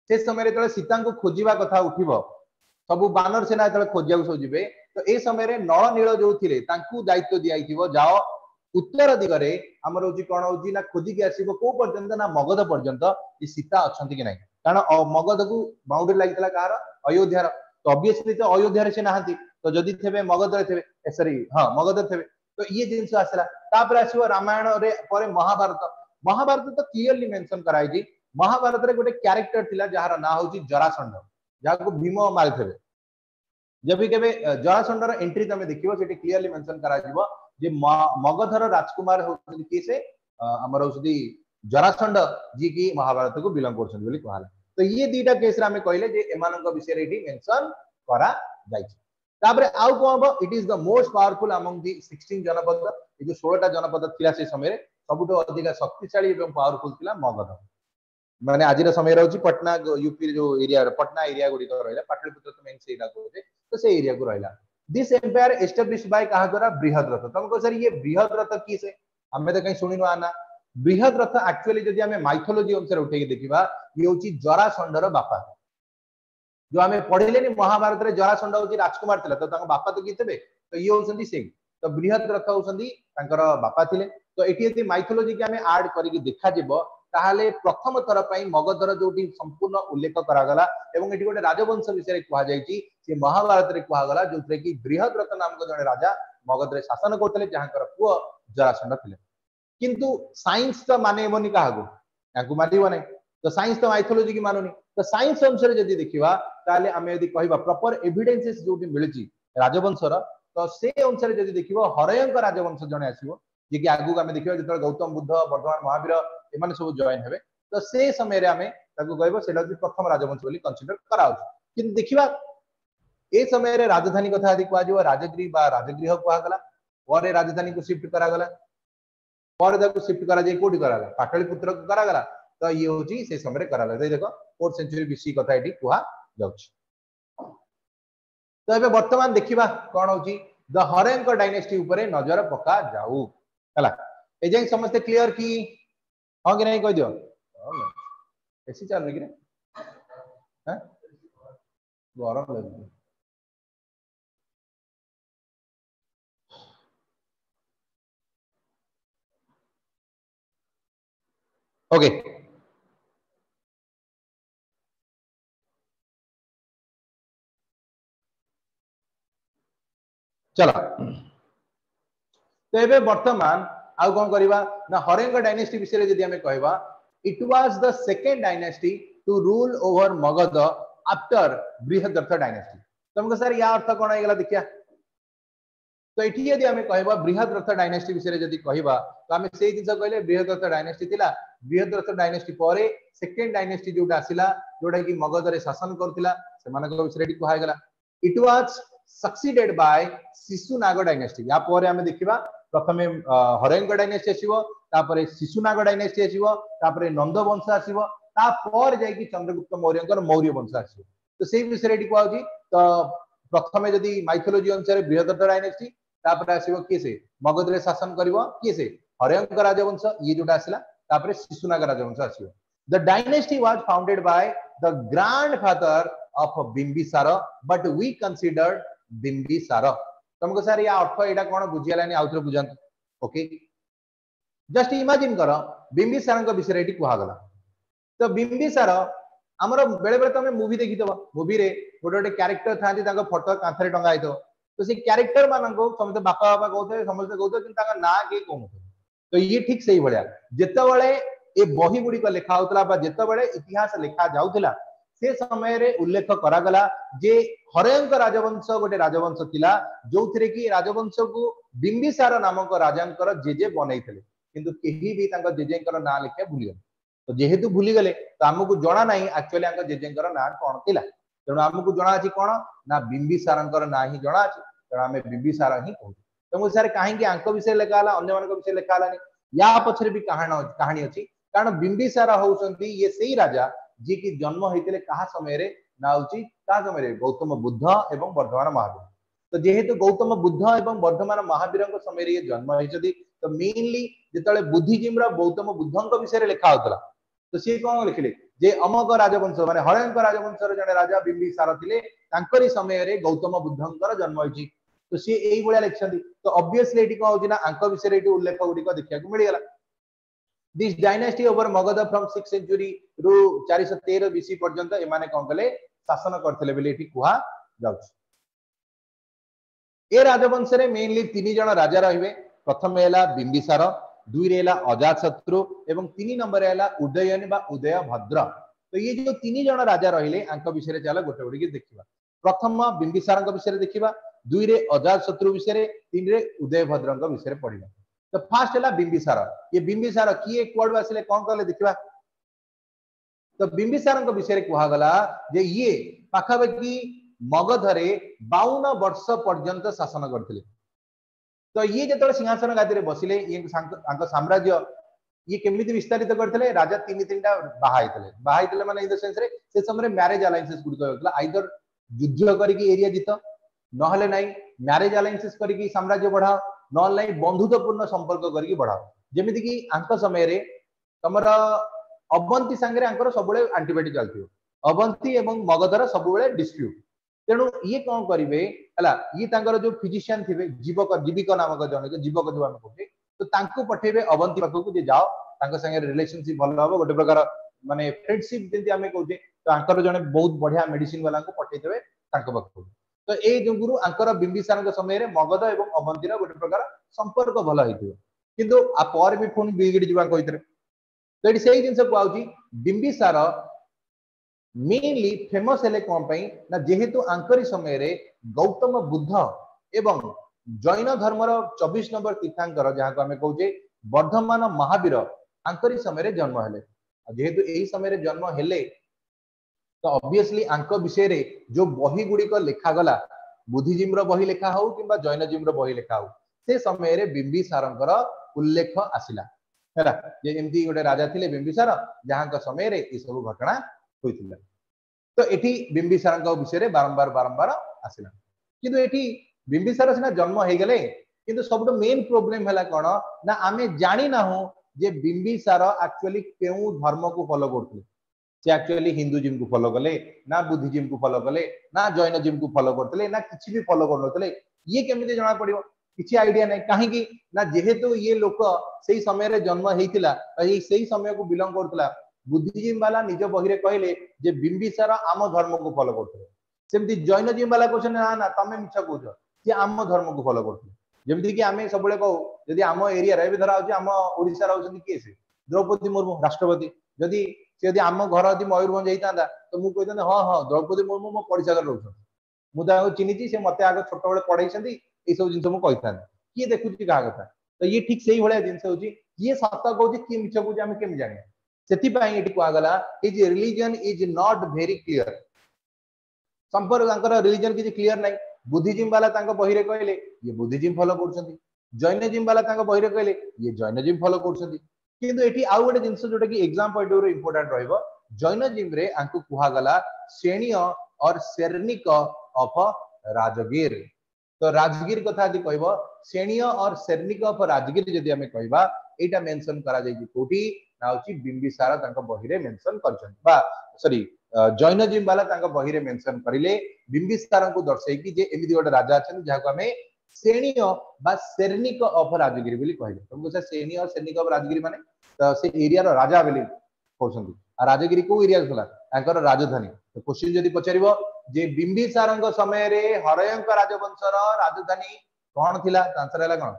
से समय रे सीता को खोजिबा कथा उठिबो सब बानर सेना जो खोजा सब जी तो ये समय नल नील जो थे दायित्व दिखाई जाओ उत्तर दिगरे आमर हूँ कौन हो ना खोजिकी आसो कौ पर्यंत ना मगध पर्यंत सीता अच्छा कि ना कारण मगध को बाउंड्री लगी कहार अयोध्यार तो ऑब्वियसली तो अयोध्या से ना तो जदि थे मगध थे सॉरी हाँ मगध थे तो ये जिन आसला आसो रामायण रे महाभारत महाभारत तो क्लीयरली मेंशन कराई महाभारत रे गोटे क्यारेक्टर थिला जार ना हूँ जरासंध जहाँ भीम मारी जब भी केबे जरासंधर एंट्री तमे देखिबो सेठी क्लियरली मेंशन करा जिवो जे मगधर राजकुमार होती कि से हमर होती जरासंध जी की महाभारत को बिलोंग करछन बोली कहला तो ये दीटा केस रे हमें कहले जे एमानक विषय रे एठी मेंशन करा जायछि ताबरे आउ को हबो it is the most powerful among the 16 जनपद ए जो 16 टा जनपद थिला से समय सबुठो अधिक शक्तिशाली एवं पावरफुल थिला मगध माने आज समय रही पटना यूपी जो एरिया पटना एरिया गुड़ी रहा पाटलिपुत्र तो मेन से कहे तो से एरिया को रहा दिस एम्पायर एस्टाब्लिश्ड बाय कहा द्वारा बृहद्रथ तुमको सर ये बृहद्रथ की से हमें तो कहीं शुणी ना बृहद्रथ एक्चुअली जब आम माइथोलोजी अनुसार उठे देखा ये हूँ जरासंधर बापा जो आम पढ़े महाभारत में जरासंध हूँ राजकुमार था तो बापा तो किए थे तो ये हूँ से तो बृहद्रथ हूँ बापा थे तो ये माइथोलोजी की आम आड करके देखा ताहले प्रथम थर पर मगधर जो संपूर्ण उल्लेख करागला एवं ये गोटे राजवंश विषय कहुई महाभारत में कहगला जो कि बृहद्रथ नामक जड़े राजा मगध शासन करते जहाँ पुओ जरासंध थे किंतु साइंस तो मानेबनी क्या मानव तो साइंस तो माइथोलोजी की मानुनी तो साइंस अनुसार जब देखा ताले आम यदि कह प्रॉपर एविडेंसेस जो मिली राजवंशर तो से अनुसार जब देख हरयंक राजवंश जड़े आसो जी कि आगू आम देखा जो गौतम बुद्ध वर्धमान महावीर एम सब जॉइन हे तो से समय आम कह प्रथम राजवंश कनसीडर कर देखा ए समय राजधानी कथा यदि कह राजगृह राजगृह कहगला पर राजधानी को शिफ्ट करागला पर शिफ्ट करा कोटी कराला पाटलिपुत्र को करागला तो ये हूँ से समय कराला तो देख 4th सेंचुरी बीसी कथा ये कह तो ये बर्तमान देखा कौन हो द हरयंक डायनेस्टी उपरे नजर पका जाऊ है जाए समस्ते क्लियर की हाँ कि नहीं कह दियो एसी चल कि गरम लगे ओके चलो तो ये बर्तमान आउ कौन करवा ना हरयंक डायनेस्टी विषय जब आम कहवा it was the second dynasty to rule over Magadha after Brihadratha dynasty तुमको सर या अर्थ कौन होगा देखिया तो ये यदि आम कहवा बृहद्रथ डायनेस्टी विषय जब कहवा तो आम से जिन कहले बृहद्रथ डायनेस्टी थिला बृहद्रथ डायनेस्टी पर सेकेंड डायनेस्टी जोटा आसिला जोटा कि मगध रे शासन करथिला सेमानक विषय कहगला it was succeeded by Shishunaga dynasty या पर आम देखा प्रथम हरयंक डायनेस्टी आसो तापर शिशुनाग डायनेस्टी आसो तापर नंद वंश आसो तापर जाकि चंद्रगुप्त मौर्य मौर्य वंश आसो तो से विषय ये कहुची तो प्रथम जदि माइथोलोजी अनुसार बृहद्रथ डायनेस्टी तापर आसो किए से मगध रे शासन करिवो किए से हरयंक राजवंश ये जोटा आसला तापर शिशुनाग राजवंश आसो the dynasty was founded by the grandfather of Bimbisara but we considered Bimbisara तुमको सर या अर्थ यहाँ कौन बुझीगलानी आउ थे बुझात ओके जस्ट इमेजिन कर बिंबिसार विषय ये कहगला तो बिंबिसार आमर बेले बेले तुम मूवी देखी मूवी रे गोटे गोटे क्यारेक्टर था फोटो कांथरे टंगा तो से क्यारेक्टर मान समझते बापा बापा कहते समझते कहते ना किए कहूँ तो ये ठीक से भाया जितेबाला ये बही गुड़िक लिखा होता जितेबाला इतिहास लिखा जाऊला से समय रे उल्लेख करागला जे हरयंक राजवंश गोटे राजवंश थिला जो थे कि राजवंश को बिंबिसार नामक राजा जेजे बनई किंतु केही भी तांका जेजेंकर ना लिखे भूलीगले तो जेहेतु भूलीगले तो आमको जना ना एक्चुअली जेजेंकर ना कौन थिला तेणु आमको जना अच्छी कौन ना बिंबिसार ना ही जना अच्छे तेणु आम बिंबिसार ही कहूँ तुमको सर कहीं विषय लिखा अन्य विषय लिखा या पछरे भी कहानी अछि कारण बिंबिसार होउछंती ये सेही राजा जी की जन्म होइतिले कहा समय रे ना होउची का समय रे गौतम बुद्ध एवं वर्धमान महावीर तो जेहेतु गौतम बुद्ध एवं वर्धमान महावीर समय रे जन्म होइछथि तो मेनली जेतले बुद्धिजीम रा गौतम बुद्धଙ୍କ विषय रे लिखा होतला तो सी कोन लिखिले जे अमक राजवंश माने हरयंक राजवंश रे जने राजा बिंबिसार थिले तांकरी समय रे गौतम बुद्धंकर जन्म होइछि तो सी एई बळिया लिखछथि तो ऑब्वियसली एटी को होछि ना अंक विषय रे एटी उल्लेख गुडी को देखिया को मिली गला this dynasty over Magadha from 6th century रु 413 बीसी पर्यंत एमाने कोन कले शासन करथिले बेले एटी कुहा जाउछ ए राजवंश रे मेनली तीन जण राजा रहिबे प्रथम हैला बिंबिसार दुई रे हैला अजातशत्रु एवं 3 नंबर हैला उदयन बा उदय भद्र तो ये जो तीन जण राजा रहिले अंक विषय रे चला गोटे गोटे देखिबा प्रथम बिंबिसारଙ୍କ विषय रे देखिबा दुई रे अजातशत्रु विषय रे तीन रे उदय भद्रଙ୍କ विषय रे पढिबा तो फास्ट हैला बिंबिसार ये बिंबिसार किए क्वाड आसिले कोन कहले देखिबा तो बिंबिसारଙ୍କ विषय रे कुहा गला जे ये पाखाबेकी मगध रे 52 वर्ष पर्यंत शासन करथिले तो ये जेतले सिंहासन गादी रे बसिले ये साम्राज्य ये केमिति विस्तारित करथिले राजा तीन तीनटा बाहाइतले माने इन द सेंस रे से समय मैरिज अलायंसेस गुड होतला आइदर युद्ध करिकी एरिया जित नहले नाही मैरिज अलायंसेस करिकी साम्राज्य बढ़ाओ नहले नाही बंधुत्वपूर्ण संपर्क करिकी बढ़ाओ जेमिति कि आंक समय रे तमर अवंती संगे आंकर सबुले एंटीबॉडी चलथियो अवंती एवं मगधर सबुले डिस्प्यूट तेणु ये कौन करिवे हला ये तांकर जो फिजिशियन थिबे जीवक नामक जने जीवक जो हम कहते तो तांको पठेबे अवंती पाखको जे जाओ तांको संगे रिलेशनशिप भल हो गोटे प्रकार माने फ्रेंडशिप जेंति हमें कहते तो आंकर जने बहुत बढ़िया मेडिसिन वाला को पठे देबे तांको पाखको तो ए जो गुरु आंकर बिंबिसार समय रे मगध एवं अवंतीर गोटे प्रकार संपर्क भल होइथिबो किंतु आ पर भी फोन बिगड़ी जीवा कहितरे तो एटी सेही जिंस को आउची बिंबिसार मेनली फेमस हेले कोन पई ना जेहेतु आंकरी समय रे गौतम बुद्ध एवं जैन धर्मर 24 नंबर तीर्थंकर जहां को हमें कहूजे वर्धमान महावीर आंकरी समय रे जन्म हेले जेहेतु एही समय रे जन्म हेले तो ऑब्वियसली आंक विषय रे जो बही गुडी को लिखा गला बुद्धिजीम रो बही लिखा हो किबा जैनजीम रो बही लिखा हो से समय रे बिंबिसारंकर उल्लेख आसिला हैला जे एमती गोटे राजा थिले बिंबिसार जहां का समय रे ई सब घटना होइतिला तो एठी बिंबिसारଙ୍କ विषय रे बारंबार आसिला किंतु एठी बिंबिसार सिना जन्म हे गेले किंतु सबटो मेन प्रॉब्लम हला कोन ना आमे जानि ना हो जे बिंबिसार एक्चुअली केउ धर्म को फॉलो करथले से एक्चुअली हिंदुइज्म को फॉलो करले ना बुद्धिज्म को फॉलो करले ना जैनज्म को फॉलो करथले ना किछि भी फॉलो करनथले ये केमिते जणा पड़िबो किछि आईडिया नै काहे कि ना जेहेतु ये लोक सेही समय रे जन्म हेइतिला एही सेही समय को बिलोंग करथला बुद्धिजीम वाला निज बहिरे कहले जे बिंबिसार आम धर्म को फॉलो करथले सेमती जैनजीम वाला क्वेश्चन ना ना तमे मिछ कहउछ जे आम धर्म को फॉलो करथले जेमती कि आमे सबले कहू यदि आम एरिया रे धरा होची आम ओडिसा रहउछन के से द्रौपदी मुर्मू राष्ट्रपति यदि से यदि आम घर यदि मयूरभंज हेइतांदा तो मु कहतन हां हां द्रौपदी मुर्मू मो पडिसा कर रहउछ मु ता चिनिची से मते आगे छोट बळे पढाइछंती ए सब जिंस मु कहितान की देखुची का कथा तो ये ठीक सेही भलिया जिंस होची ये सत्ता कहउची की मिछ कहउची आमे केम जाने सेति पई एटी को गला is religion is not very clear संपर्क अंकर रिलीजन की क्लियर नाही बुद्धिजीम वाला तांको बहिरे कहले ये बुद्धिजीम फॉलो करछंती जैनजीम वाला तांको बहिरे कहले ये जैनजीम फॉलो करछंती किंतु एटी आउ गोटे जिंस जोटा कि एग्जाम पॉइंट ऑफ इंपोर्टेंट रहइबो जैनजीम रे आंको कुहा गला श्रेणीय और सेर्निक ऑफ राजगीर तो राजगीर कथा यदि कहबो श्रेणीय और सेर्निक ऑफ राजगीर यदि हमें कहबा एटा मेंशन करा जाई कि कोठी नाउची बिंबिसार तांको बहिरे मेंशन करछन बा सॉरी जैनजीम वाला तांको बहिरे मेंशन करिले बिंबिसार को दर्शाई कि जे एमिति गोटे राजा अछन जाहा को हमें श्रेणीय बा सेर्निक ऑफ राजगीर बोली कहले तुमको से श्रेणीय और सेर्निक ऑफ राजगीर माने तो से एरिया रो राजा बोली कहछन आ राजगीर को एरिया थला तांकर राजधानी तो क्वेश्चन यदि पचारिबो जे बिंबिसारଙ୍କ समय रे हरयंक राजवंशर राजधानी कोन थिला आंसर हैला कोन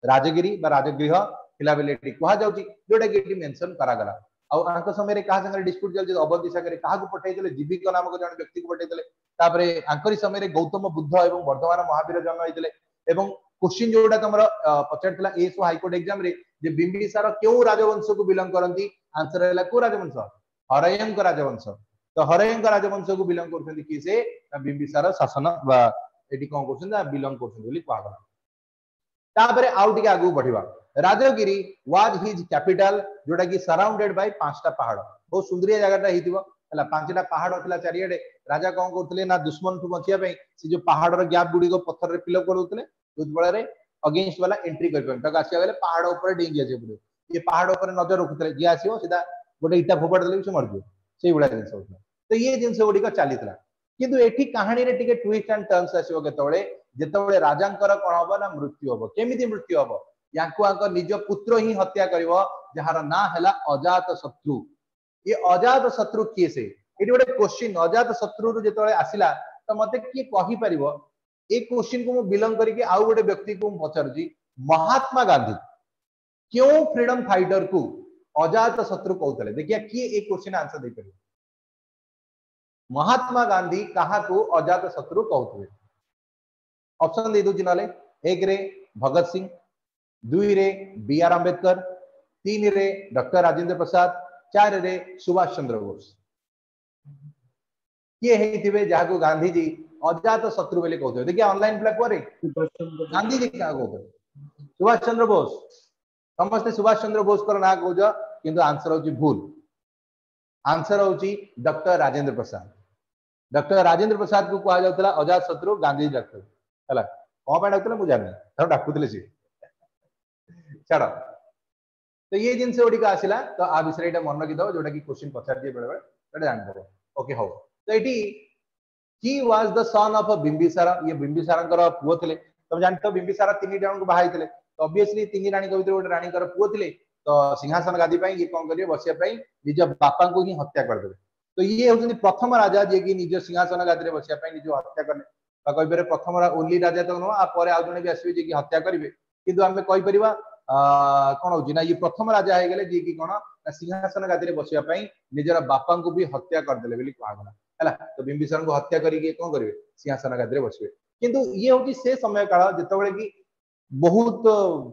राजगिरी बा राजगृह थिला बेलेटी कहा जाउची जोटा कि मेंशन करा गला आ आंक समय रे कहा संगे डिस्प्यूट चलजे अवंती सागर काहा को पठाई देले जीविक नामक जन व्यक्ति को पठाई देले तापरे आंकरी समय रे गौतम बुद्ध एवं वर्धमान महावीर जन्म होइतले एवं क्वेश्चन जोटा तमरा पचारतला एसो हाई कोर्ट एग्जाम रे जे बिंबिसार केउ राजवंश को बिलोंग करंती आंसर हैला को राजवंश हरयंक राजवंश तो हरयंक राजवंश को बिलोंग करछंती कि से बिंबिसार शासन बा एटी कोन करछन बिलोंग करछन बोली कहा गला तापरे आउ टिके आगु बढ़िबा राजगिरी वाज हिज कैपिटल जोटा कि सराउंडेड बाय पांचटा पहाड़ बहुत सुंदरिया जगहटा हेतिबो हला पांचटा पहाड़ थिला चारियाडे राजा कोन करथले ना दुश्मन ठु बचिया पई से जो पहाड़ गैप गुडी को पत्थर रे फिलअप करउतले जोत बळे अगेंस्ट वाला एंट्री कर पे तक आसिया गले पहाड़ ऊपर डेंगी आसे पुरो ये पहाड़ ऊपर नजर रखुतले जे आसीओ सीधा गोटे इटा फोपाड़ देले से मर गयो सेही उडा जिंस होतला तो ये जिंस गुडी को चलीतला किंतु एठी कहानी रे टिके ट्विस्ट एंड टर्न्स आसीओ केतबळे जेतबळे राजांकर कोन हबो ना मृत्यु हबो केमिति मृत्यु हबो याको आंक निज पुत्र ही हत्या करिवो जहार ना हला अजात शत्रु ये अजात शत्रु किए से एठी गोटे क्वेश्चन अजात शत्रु रु जेतबळे आसिला तो मते की कहि परिवो एक क्वेश्चन को बिलोंग करके आउ गोटे व्यक्ति को पचारुची महात्मा गांधी क्यों फ्रीडम फाइटर को अजात शत्रु कहते देखिए किए एक क्वेश्चन आंसर दे परियो महात्मा गांधी कहा को अजात शत्रु कहते ऑप्शन दे दूची नाले एक रे भगत सिंह दुई रे बी आर अंबेडकर तीन रे डॉक्टर राजेंद्र प्रसाद चार रे सुभाष चंद्र बोस किए हेतिबे जाको गांधी जी अजात शत्रु बोले कहते देखिए ऑनलाइन प्ले करे गांधी जी क्या कहते सुभाष चंद्र बोस समस्त सुभाष चंद्र बोस कर ना कहज किंतु आंसर होची भूल आंसर होची डॉक्टर राजेंद्र प्रसाद डॉक्टर राजेंद्र प्रसाद को कहा जाउतला अजात शत्रु गांधी डॉक्टर हला को पे डाकुतले मु जानि थारो डाकुतले सी छाड़ तो ये जिनस ओडी का आसिला तो आ विषय एटा मन रखि दो जोटा कि क्वेश्चन पचार दिए बेले बेले जान दो ओके हो तो eighty he was the son of a बिंबिसारा ये बिंबिसारंकर पुओ थिले तुम जानतो बिंबिसारा तीन राणी को बाहाई थिले तो ऑब्वियसली तीन राणी को भीतर गोटे राणी कर पुओ थिले तो सिंहासन गादी पई ये कोन करियो बसिया पई निज बापा को ही हत्या कर देबे तो ये होउनी प्रथम राजा जे कि निज सिंहासन गादी रे बसिया पई निज हत्या करने बा कहि बेरे प्रथम ओनली राजा तो न आ परे आ जने भी आसीबे जे कि हत्या करिवे किंतु हमें कहि परिबा कोन होची ना ये प्रथम राजा हे गेले जे कि कोन सिंहासन गादी रे बसिया पई निजर बापा को भी हत्या कर देले बोली कहा गला है तो बिंबिसार को हत्या करके कौन करेंगे सिंहासन गादी में बसवे किंतु ये हूँ से समय काल जिते कि बहुत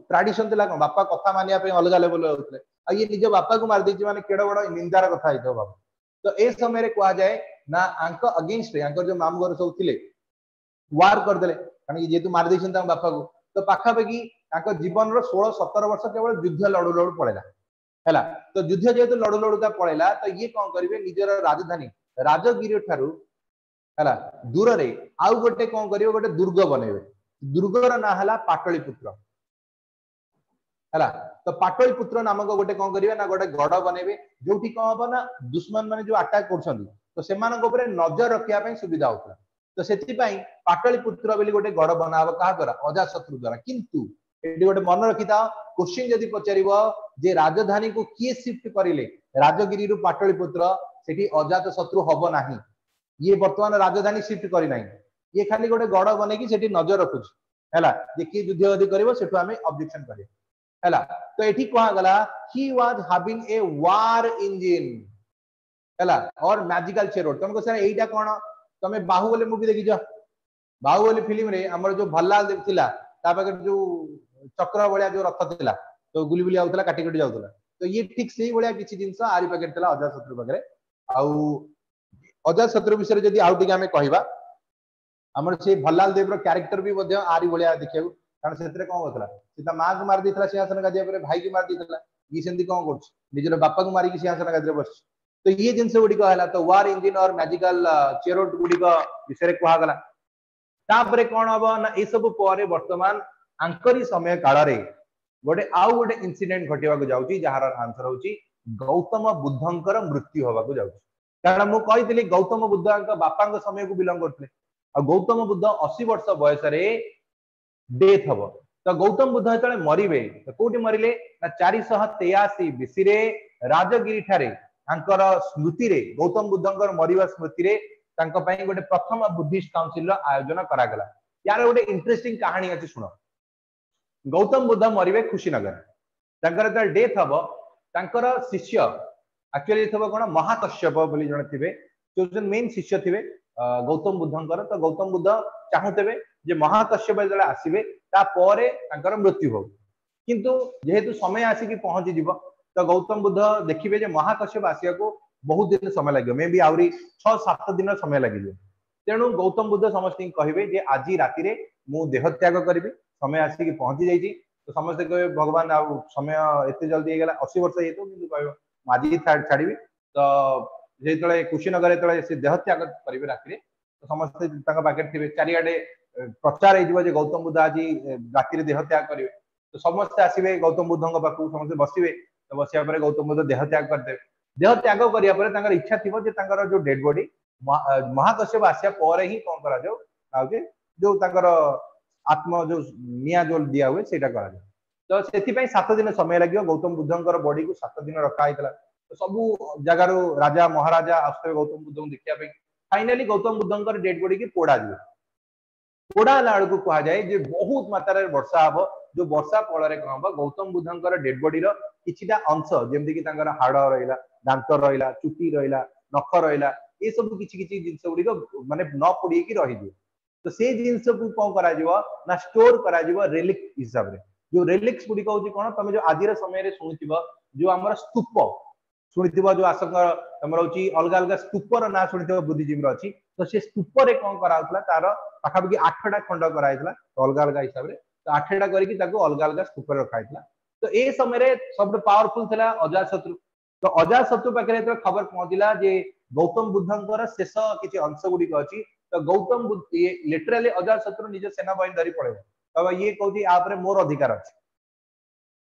ट्राडिशन थिला बापा कथा मानिया अलग लेवल होते ये निज बापा को मार देछि माने केड़ बड़ निंदार कथा हितो बाबा तो ए समय रे कहा जाए ना आंक अगेंस्ट रे आंकर जो मामू घर सब थिले वार कर देले कारण जेतु मार देछन ता बापा को तो पाखापाखि आंक जीवन रो 16-17 वर्ष केवल युद्ध लड़ू लड़ू पड़ेला हैला तो युद्ध जेतु लड़ू लड़ू का पड़ेला तो ये कौन करिवे निजर राजधानी राजगिरी ठारू हला दूर रे आउ गोटे कौन करियो गोटे दुर्ग बनेबे दुर्गर ना हला पाटलिपुत्र हला तो पाटलिपुत्र नामक गोटे कौन करिवे ना गोटे गढ़ बनेबे जोठी कौन हबो ना दुश्मन माने जो अटैक करछन तो सेमानक ऊपर नजर रखिया पई सुविधा होतला तो सेति पई पाटलिपुत्र बेली गोटे गढ़ बनाबो कहा द्वारा अजातशत्रु द्वारा किंतु एडी गोटे मन रखिता क्वेश्चन जदी पचारिबो जे राजधानी को किए शिफ्ट करिले राजगिरी रु पाटलिपुत्र सेठी अजात शत्रु हबो नाही ये वर्तमान राजधानी शिफ्ट करी नाही ये खाली गोटे गढ़ बने की सेठी नजर रखुछ हैला जे की युद्ध यदि करबो सेठु हमें ऑब्जेक्शन करे हैला तो एठी कहा गला he was having a war engine हैला और मैजिकल चेरोट तुमको सर एटा कोन तमे बाहुबली मूवी देखि जो बाहुबली फिल्म रे हमर जो भल्लाल देखथिला ता पाके जो चक्र बलिया जो रथ थिला तो गुली गुली आउतला काटी काटी जाउतला तो ये ठीक सेही बलिया किछि जिंस आरी पाके थिला अजात शत्रु पाके आउ अजात शत्रु विषय जदि आउ टिके हमें कहिबा हमर से भल्लाल देव रो कैरेक्टर भी मध्ये आरी बलिया देखियो कारण सेतरे कोन होतला सीता मां को मार दिथला सिंहासन गादिया पर भाई की मार दिथला ये सेंदी कोन करछ निजर बापा को मारी की सिंहासन गादिया बस तो ये जिंस गुडी को हला तो वार इंजन और मैजिकल चेरोट गुडी को विषय कहा गला तापरे कोन हबो ना ए सब परे वर्तमान आंकरी समय काल रे गोटे आउ गोटे इंसिडेंट घटिवा को जाउची जहार आंसर होची गौतम बुद्धंकर मृत्यु होबा को जाउची कारण मु कहितली गौतम बुद्धंक बापांक समय को बिलोंग करथले आ गौतम बुद्ध 80 वर्ष बयस रे डेथ हबो तो गौतम बुद्ध जतले मरिबे तो कोठी मरिले ना 483 बीसी रे राजगिरी ठारे आंकर स्मृति रे गौतम बुद्धंकर मरिबा स्मृति रे तांको पई गोटे प्रथम बुद्धिस्ट काउंसिल रो आयोजन करा गला यार गोटे इंटरेस्टिंग कहानी अछि सुनो गौतम बुद्ध मरिबे खुशीनगर तांकर त डेथ हबो तांकर शिष्य एक्चुअली थबो कोन महाकश्यप बोली जण थिबे जो मेन शिष्य थिबे गौतम बुद्धंकर तो गौतम बुद्ध चाहुतेबे जे महाकश्यप जले आसीबे ता परे तांकर मृत्यु हो किंतु जेहेतु समय आसी कि पहुंची जीव तो गौतम बुद्ध देखिबे जे महाकश्यप आसिया को बहुत दिन समय लागो मे भी आउरी 6-7 दिन समय लागि जे तेनु गौतम बुद्ध समस्त कहिबे जे आजी राती रे मु देह त्याग करबी समय आसी कि पहुंची जाईची तो समस्त कहे भगवान आ समय एते जल्दी हो गला 80 वर्ष ये तो किंतु कहबो माजी छाड़ीबी तो जेतले कुशीनगर जेतले से देह त्याग करिवे रात्रि तो समस्त ताका पाखे थिबे चारिआडे प्रचार हो जे गौतम बुद्ध आज रात्रि देह त्याग करेंगे तो समस्ते आसवे गौतम बुद्ध पाखु समस्त बसवे तो बसिया पर गौतम बुद्ध देह त्याग करदे देह त्याग करा इच्छा थी जो डेड बॉडी महाकश्यप आसिया पर ही कौन करा जो आत्म जो निया जो दिया हुए सेटा करा तो से 7 दिन समय लगे गौतम बुद्धंकर बॉडी को 7 दिन रखा तो सबू जगार राजा महाराजा आसते गौतम बुद्ध को देखा फाइनाली गौतम बुद्धंकर डेड बॉडी की पोड़ा जाए पोड़ा बेलू कह जाए जे बहुत मात्रा वर्षा हम जो वर्षा फल कौन हम गौतम बुद्धंकर डेड बॉडी किछिटा अंश जमती कि हाड़ रहा दांत रहा चुटी रहा नख रहा ये सब किसी किसी जिनस गुड़िक माने न पोड़ी रही तो से जिनस को कौन करा स्टोर करा रेलिक हिसाब से जो रेलिक्स गुड़िक हूँ कौन तुम जो आज समय शुणुव जो आम स्तूप शुणिथिबो जो आसंक तमर होची अलग अलग स्तूपर ना शुणिथिबो बुद्धिजीवी अच्छी तो से स्तूपर कौन कराउतला तार पाखापाखि 8टा खंड कराइतला अलग अलग हिसाब से तो 8टा करके ताको अलग अलग स्तूपर रखाइतला तो ए समय सब पावरफुल थिला अजातशत्रु तो अजातशत्रु पाखे खबर पहुंचला जे गौतम बुद्धंकर शेष किसी अंश गुड़िक अच्छी तो गौतम बुद्ध ये लिटराली अजातशत्रु निज सेना बाहिनी धरी पड़े तो ये कहूँ आप मोर अधिकार अच्छे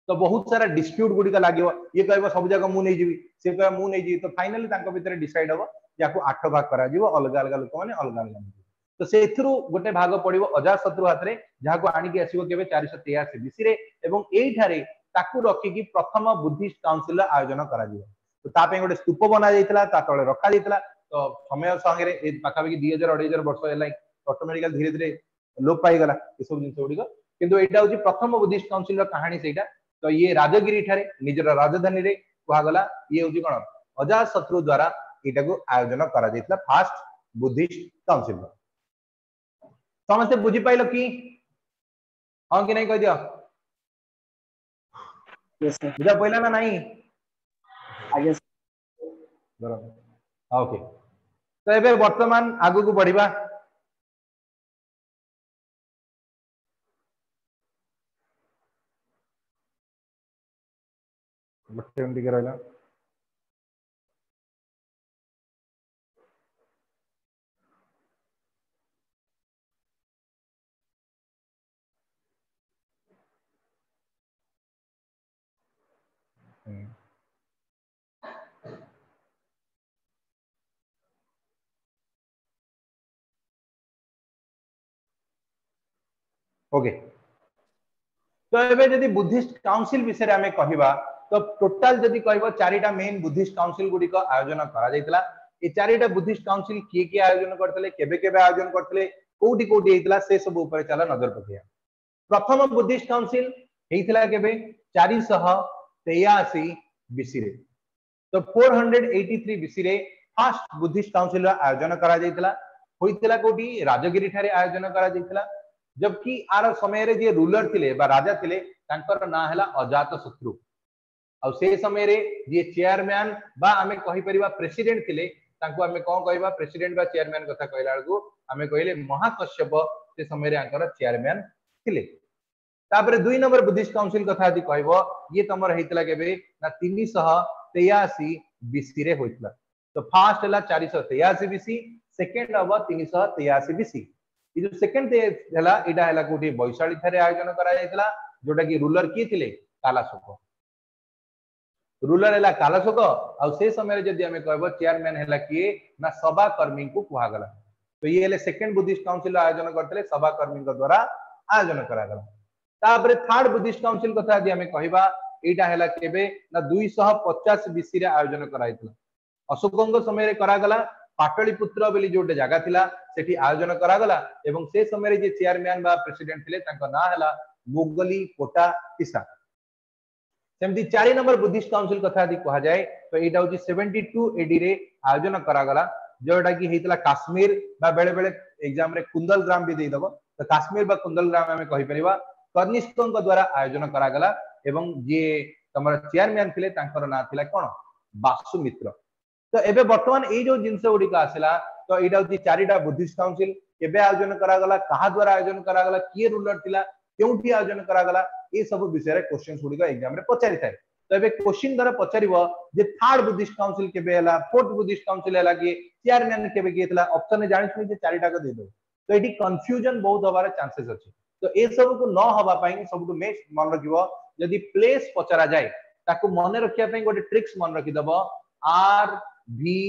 तो बहुत सारा डिस्प्यूट गुड़िक लगे ये कह सब जगह मुझे सी कह मुझे तो फाइनाली भितर डिसाइड हम या 8 भाग करा अलग अलग लोक मैंने अलग अलग तो से गोटे भाग पड़ो अजातशत्रु हाथ में जहाँ आणिकी आसो के 483 बीसी ताकू रखिकी प्रथम बुद्धिस्ट काउंसिल आयोजन करा तो गोटे स्तूप बना जाता तले रखा जाता तो समय संगे पाखापाखि 2000-2500 वर्ष है ऑटोमेटिकल धीरे धीरे लोप पाईगला ये सब जिन गुड़िक किंतु यहाँ हूँ प्रथम बुद्धिस्ट काउंसिल कहानी से तो ये राजगिरी ठारे निजर राजधानी रे कहगला ये हूँ कौन अजातशत्रु द्वारा यहाँ आयोजन करा फास्ट बुद्धिस्ट काउंसिल समस्ते बुझीपाइल कि हाँ कि नहीं कह दियो बुझा पड़ा ना नहीं ओके तो ये वर्तमान आगु को बढ़िबा रहा ओके तो एबे जदि बुद्धिस्ट काउंसिल विषय आमे कहिबा तो टोटल जदि कहबो 4टा मेन बुद्धिस्ट काउंसिल गुडी को आयोजन करा जायतला ए 4टा बुद्धिस्ट काउंसिल किए आयोजन करतले केबे केबे आयोजन करतले कोठी कोठी हेतला से सब ऊपर चला नजर पकिया प्रथम बुद्धिस्ट काउंसिल हेतला केबे 483 बीसी रे तो 483 बीसी रे फर्स्ट बुद्धिस्ट काउंसिल आयोजन करा जायतला होइतला कोठी राजगिरी ठारे आयोजन करा जायतला जबकि आर समय रे जे रूलर थिले बा राजा थिले तांकर ना हला अजातशत्रु आ से समय रे जे चेयरमैन बा आमे कहि परिबा प्रेसिडेंट थिले तांको आमे कोन कहबा प्रेसिडेंट बा चेयरमैन कथा कहला को आमे कहले महाकश्यप से समय रे आंकर चेयरमैन थिले तापरे 2 नंबर बुद्धिस्ट काउंसिल कथा यदि कहबो ये तमर हेतला केबे ना 383 बीसी रे होइतला तो फर्स्ट हला 483 बीसी सेकंड हबो 383 बीसी ये जो सेकंड हला एडा हला कोठी वैशाली थारे आयोजन करा जायतला जोटा कि रूलर की थिले कालाशोक रूलर हला कालाशोक आ से समय जदि हमें कहबो चेयरमैन हला किए ना सभा कर्मी को कुहा गला तो ये हले सेकंड बुद्धिस्ट काउंसिल आयोजन करतले सभा कर्मी को द्वारा आयोजन करा गला तापरे थर्ड बुद्धिस्ट काउंसिल कथा यदि हमें कहबा एटा हला केबे ना 250 बीसी रे आयोजन कराइतला अशोकंग समय रे करा गला पाटलिपुत्र बोली जो जगह थिला सेठी आयोजन करा गला एवं से समय रे जे चेयरमैन बा प्रेसिडेंट थिले तांका ना हला मोगली कोटा तिसा सेमती 4 नंबर बुद्धिस्ट काउंसिल कथा यदि कहा जाए तो एटा होची 72 एडी रे आयोजन करा गला जोटा कि हेतला काश्मीर बा बेले बेले एग्जाम रे कुंदलग्राम भी दे दबो तो काश्मीर बा कुंदलग्राम हमें कहि परिबा कर्निष्कଙ୍କ द्वारा आयोजन करा गला एवं जे तमर चेयरमैन थिले तांकर ना थिला कोन वासुमित्र तो एबे वर्तमान ए जो जिंस गुडी का आसला तो एटा होची 4टा बुद्धिस्ट काउंसिल केबे आयोजन करा गला कहा द्वारा आयोजन करा गला किए रूलर थिला क्योंठी आयोजन करा गला ये सब विषय क्वेश्चन गुड़िक एग्जाम रे पचारि थाए तो एबे क्वेश्चन द्वारा पचारिबो जे थर्ड बुद्धिस्ट काउंसिल केबे हला फोर्थ बुद्धिस्ट काउंसिल हला कि चेयरमैन केबे गेतला ऑप्शन ने जानि जे चारिटा को दे दो तो एटी कंफ्यूजन बहुत होबार चांसेस अछि तो ए सब को न होबा पई सबटु मेस्ट मन रखिबो यदि प्लेस पचरा जाय ताको मन रखिया पई गोटे ट्रिक्स मन रखि दबो आर वी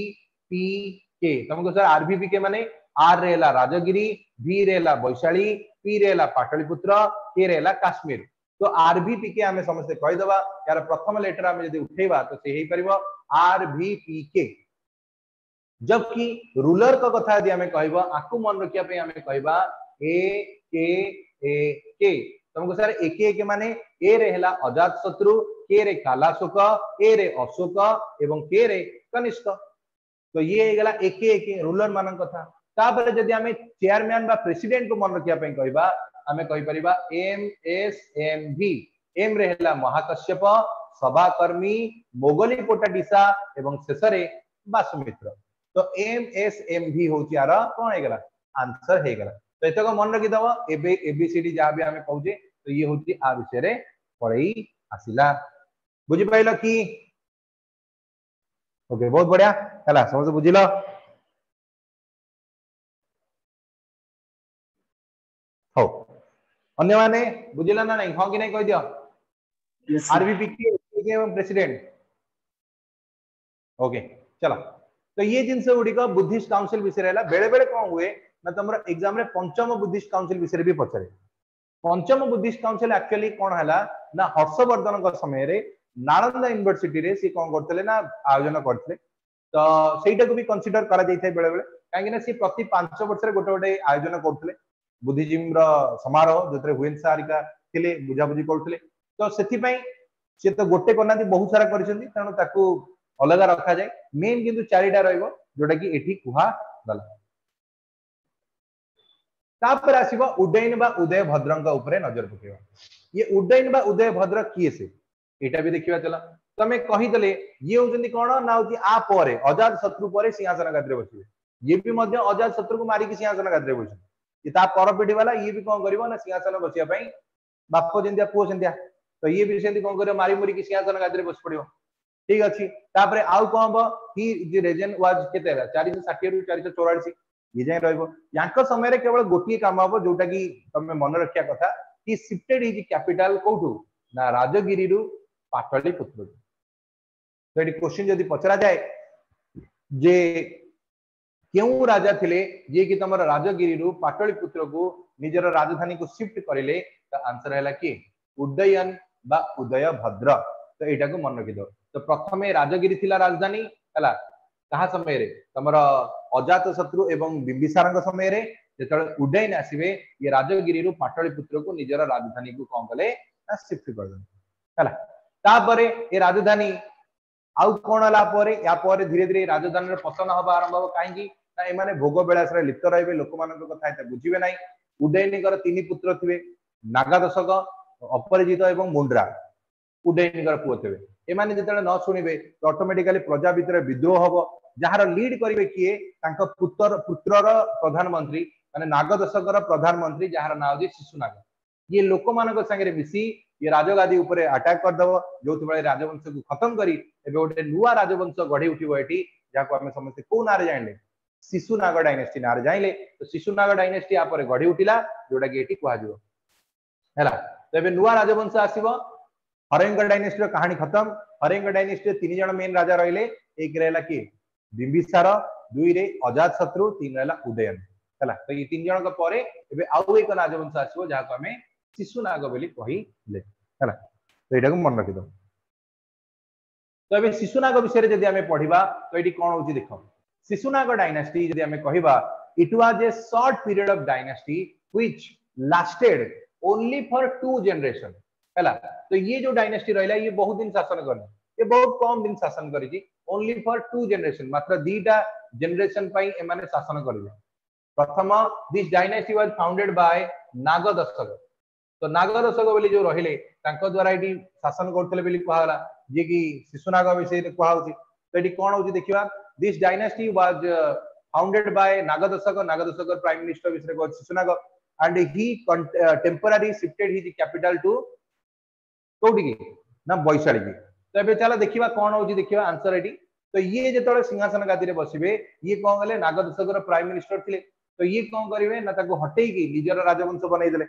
पी के तुमको सर आर वी पी के माने आर रे हला राजगिरी वी रे हला वैशाली पी रे हला पाटलिपुत्र के रे हला काश्मीर तो आर वी पी के हमें समस्त कहि दबा यार प्रथम लेटर हमें यदि उठेबा तो से हेई परिबो आर वी पी के जबकि रूलर का कथा यदि हमें कहबा आकु मन रखिया पे हमें कहबा ए तुमको सर एक माने ए रे हला अजात शत्रु के रे कालाशोक ए रे अशोक एवं के रे कनिष्क तो ये गला एक रूलर मान कथा तापर जदि हमें चेयरमैन बा प्रेसिडेंट को मन रखिया पे कहबा हमें कहि परिबा एम एस एम भी एम रे हला महाकश्यप सभाकर्मी मोगली पोटाडिसा एवं शेषरे वासुमित्र तो एम एस एम भी होची यार कोन हे गला आंसर हे गला तो एतक मन रखि दबो एबे एबीसीडी जा भी हमें कहूजे तो ये होची आ विषय रे पढ़ई आसिला बुझि पाइलो की ओके बहुत बढ़िया हला समझ बुझिलो हो अन्य माने बुझिला ना नहीं हां कि नहीं कह दियो आरबीपी के एवं प्रेसिडेंट ओके चलो तो ये जिनसे गुड़ी बुद्धिस्ट काउंसिल विषय रहला बेले बेले कौन हुए ना तुम एग्जाम रे पंचम बुद्धिस्ट काउंसिल विषय भी पचारे पंचम बुद्धिस्ट काउंसिल एक्चुअली कौन है ना हर्षवर्धन का समय रे नालंदा यूनिवर्सिटी रे सी कौन करते ना आयोजन करते तो सेटा को भी कंसीडर करा जाइए बेले बेले कहीं ना सी प्रति 5 वर्ष रे गोटे गोटे आयोजन करते बुद्धिजीम रो समारोह जो हुएन सारिका थिले बुझाबुझी करते तो से सी तो गोटे करना बहुत सारा कर तेणु ताकू अलग रखा जाए मेन किंतु चारिटा रहिबो जोटा कि एठी कुहा गला तापर आसीबो उड्डयन बा उदय भद्रंका ऊपर नजर पकेबा ये उड्डयन बा उदय भद्र किए से एटा भी देखिबा चला तमे कहि दले ये होजंदी कोन ना होती आ परे अजात शत्रु परे सिंहासन गाद्रे बसिबे ये भी मध्य अजात शत्रु को मारी के सिंहासन गाद्रे बसिबे ये ता पर पीढ़ी वाला ये भी कोन करिवो ना सिंहासन बसिया पई बाप जेंदिया पुओ सेंदिया तो ये भी सेंदी कोन करियो मारी मुरी के सिंहासन गाद्रे बस पड़ियो ठीक अच्छी तापरे आउ कौन हम ही जे रीजन वाज केते 460 रु 484 ये जाय रहइबो याक समय रे केवल गोटी काम हबो जोटा कि तमे मन रखिया कथा कि शिफ्टेड इज कैपिटल कोठू ना राजगिरी रु पाटलिपुत्र तो एडी क्वेश्चन जदी पचरा जाय जे केउ राजा थिले जे कि तमर राजगिरी रु पाटलिपुत्र को निजर राजधानी को शिफ्ट करिले तो आंसर हैला कि उड्डयन बा उदय भद्र तो एटा को मन रखि दो तो प्रथमे राजगिरी थिला राजधानी हला कहा समय रे तमर अजात शत्रु एवं बिंबिसार समय रे जेतले उड्डयन आसीबे ये राजगिरी रु पाटलिपुत्र को निजर राजधानी को कोन कले शिफ्ट कर दन हला तापरे ए राजधानी आउ कोन हला परे या परे धीरे धीरे राजधानी रे पतन होबा आरंभ हो काहेकि ना ए माने भोग बेलास रे लिप्त रहबे लोक मानक कथा एते बुझिबे नाही उड्डयनी कर 3 पुत्र थिबे नागादशक अपराजित एवं मुंड्रा उड्डयनी कर पुओ थिबे ए माने जेतले न सुनिबे तो ऑटोमेटिकली प्रजा भीतर विद्रोह होबो जहार लीड करिवे किए तांको पुत्रर प्रधानमंत्री माने नागदशकर प्रधानमंत्री जहार नाम जे शिशुनाग ये लोक मानक संगे मिसी ये राजगादी ऊपर अटैक कर दबो जोथि बळे राजवंश को खत्म करी एबे गोटे नुवा राजवंश गढी उठिबो एठी जाको हमें समस्त को नारे जानले शिशुनाग डायनेस्टी नारे जानले तो शिशुनाग डायनेस्टी आ पर गढी उठिला जोटा कि एठी कुहा जिवो हैला तो एबे नुवा राजवंश आसीबो हरेंग डायनेस्टी रो कहानी खत्म हरेंग डायनेस्टी 3 जण मेन राजा रहिले एक रहला कि बिंबिसार 2 रे अजात शत्रु 3 रहला उदयन हैला तो ये 3 जण को परे एबे आउ एक राजवंश आसीबो जाको हमें शिशुनाग बोली कहिले हैला तो एटा को मन रखि दो तो एबे शिशुनाग विषय जदि हमें पढिबा तो एटी कोन होची देखो शिशुनाग डायनेस्टी जदि हमें कहिबा it was a short period of dynasty which lasted only for 2 generation हैला तो ये जो डायनेस्टी रहला ये बहुत दिन शासन करले ये बहुत कम दिन शासन करी ओनली फॉर 2 जनरेशन मात्र दीटा जनरेशन पई ए माने शासन करले प्रथम this dynasty was founded bye Nagdashak तो नागदशक बोली जो रहिले तांको द्वारा एटी शासन करथले बोली कहला जे कि शिशुनाग विषय रे कहउची तो एटी कोन होची देखिबा this dynasty was founded bye Nagdashak prime minister विषय को Shishunaga and he temporarily shifted his capital to कोठी की ना वैशाली की। तो एबे चलो देखिबा कोन होची देखिबा आंसर एटी। तो ये जेतोले सिंहासन गादी रे बसिबे ये कोन गले नागदशकर प्राइम मिनिस्टर थिले। तो ये कोन करिवे ना ताको हटेई की निजर राजवंश बनै देले।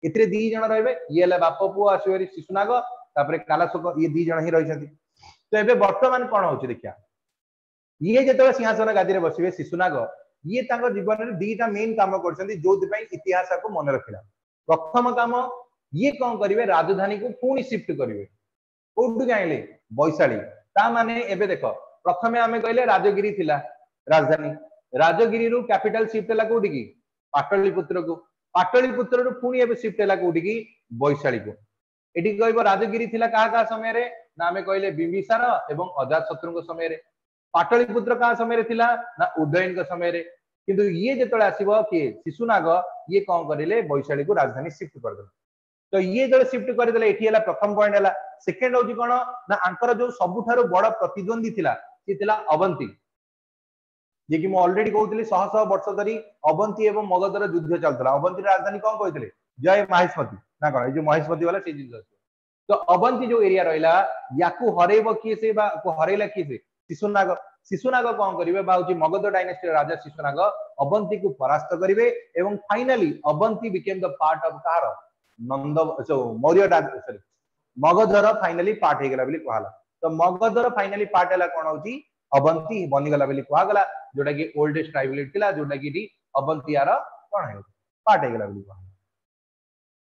इतरे दी जण रहबे ये ले बाप पुओ आसीबेरी शिशुनाग तापरे कालाशोक ये दी जण ही रहिसंती। तो एबे वर्तमान कोन होची देखिया ये जेतोले सिंहासन गादी रे बसिबे शिशुनाग ये तांको जीवन रे दीटा मेन काम करछंती जोथि पई इतिहास को मन रखिला। प्रथम काम ये कोन करिवे राजधानी को पुणी शिफ्ट करिवे कोठु जाइले वैशाली ता माने एबे देखो प्रथमे आमे कहले राजगिरी थिला राजधानी राजगिरी रु कैपिटल शिफ्ट हला कोठी की पाटलिपुत्र को पाटलिपुत्र रु पुणी एबे शिफ्ट हला कोठी की वैशाली को एटी कहबो राजगिरी थिला का समय रे ना आमे कहले बिंबिसार एवं अजातशत्रु को समय रे पाटलिपुत्र का समय रे थिला ना उदयन के समय रे किंतु ये जेतले आसीबो कि शिशुनाग ये कोन करिले वैशाली को राजधानी शिफ्ट कर देले। तो ये जो शिफ्ट कर देले एठी हला प्रथम पॉइंट हला। सेकंड होची कोन ना आंकर जो सबुठारो बड़ प्रतिद्वंदी थिला से थिला अवंती जे कि म ऑलरेडी कहउतली शह शह वर्ष धरी अवंती एवं मगधर युद्ध चलतला। अवंती राजधानी कोन कहितले जय महेशमती ना कोन ए जो महेशमती वाला से जिंस। तो अवंती जो एरिया रहिला याकू हरेब किए से बा को हरेला किए से शिशुनाग शिशुनाग कोन करिवे बाउची मगध डायनेस्टी राजा शिशुनाग अवंती को परास्त करिवे एवं finally Avanti became the part of कार नंद सो मौर्य सॉरी मगधर फाइनली पार्ट हे गेला बोली कहला। तो मगधर फाइनली पार्ट हला कोन होची अवंती बनि गला बोली कहा गला जोटा कि ओल्डेस्ट ट्राइबल थिला जोटा कि अवंती यार कोन है पार्ट हे गेला बोली कहला।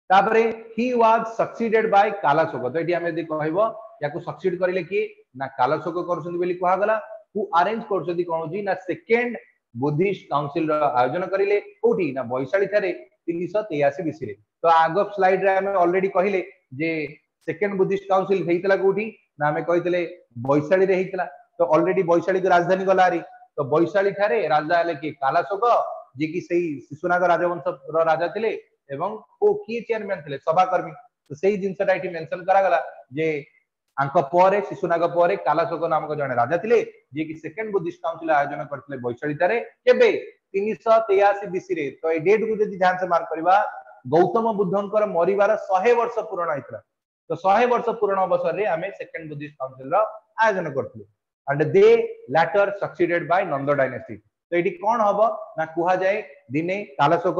तापरे he was succeeded bye Kalashoka. तो एटी हमें यदि कहबो याकू सक्सीड करिले कि ना कालाशोक करछन्ती बोली कहा गला हु अरेंज करछन्ती कोन होची ना सेकंड बुद्धिस्ट काउंसिल रो आयोजन करिले कोठी ना वैशाली थारे 383 बीसी रे। तो आगो स्लाइड रे हमें ऑलरेडी कहिले जे सेकंड बुद्धिस्ट काउंसिल हेइतला कोठी ना हमें कहितले वैशाली रे हेइतला। तो ऑलरेडी वैशाली की राजधानी गलारी। तो वैशाली थारे राजा हले कि कालाशोक जे कि सेही शिशुनाग राजवंश रो राजा थिले एवं को की चेयरमैन थिले सभाकर्मी। तो सेही जिंसटा एठी मेंशन करा गला जे आंक परे शिशुनाग परे कालाशोक नामक जने राजा थिले जे कि सेकंड बुद्धिस्ट काउंसिल आयोजन करथिले वैशाली थारे केबे 383 बीसी रे। तो ए डेट को जदि ध्यान से मार्क करबा गौतम बुद्धंकर मरिवार 100 वर्ष पूर्ण आइतला। तो 100 वर्ष पूर्ण अवसर रे हमें सेकंड बुद्धिस्ट काउंसिल रो आयोजन करथिले and they later succeeded by Nanda dynasty. तो एटी कोन हबो ना कुहा जाय दिने कालाशोक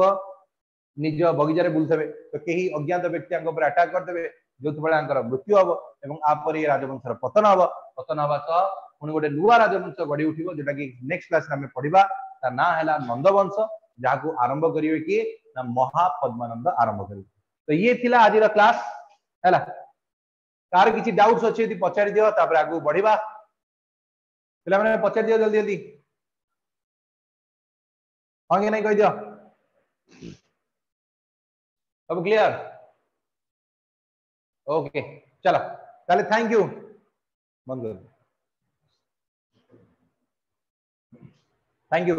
निज बगीचारे बुलथबे तो केही अज्ञात व्यक्ति आंक ऊपर अटैक करदेबे जो बड़े आंकर मृत्यु हबो एवं आप ये राजवंशर पतन हबो। पतन हबा सह पुणी गोटे नुआ राजवंश गढ़ी उठिबो जोटा कि नेक्स्ट क्लास में पढ़िबा ता ना हैला नंदवंश जाहाकू आरंभ करिवे कि ना महापद्मानंद आरंभ करिवे। तो ये थिला आज रो क्लास हैला। कार किछि डाउट्स अछि यदि पचारि दियो तापर आगु बढ़िबा पिला माने पचारि दियो जल्दी जल्दी हां कि नहीं कहि दियो सब क्लियर ओके चलो ताले थैंक यू बंद कर थैंक यू।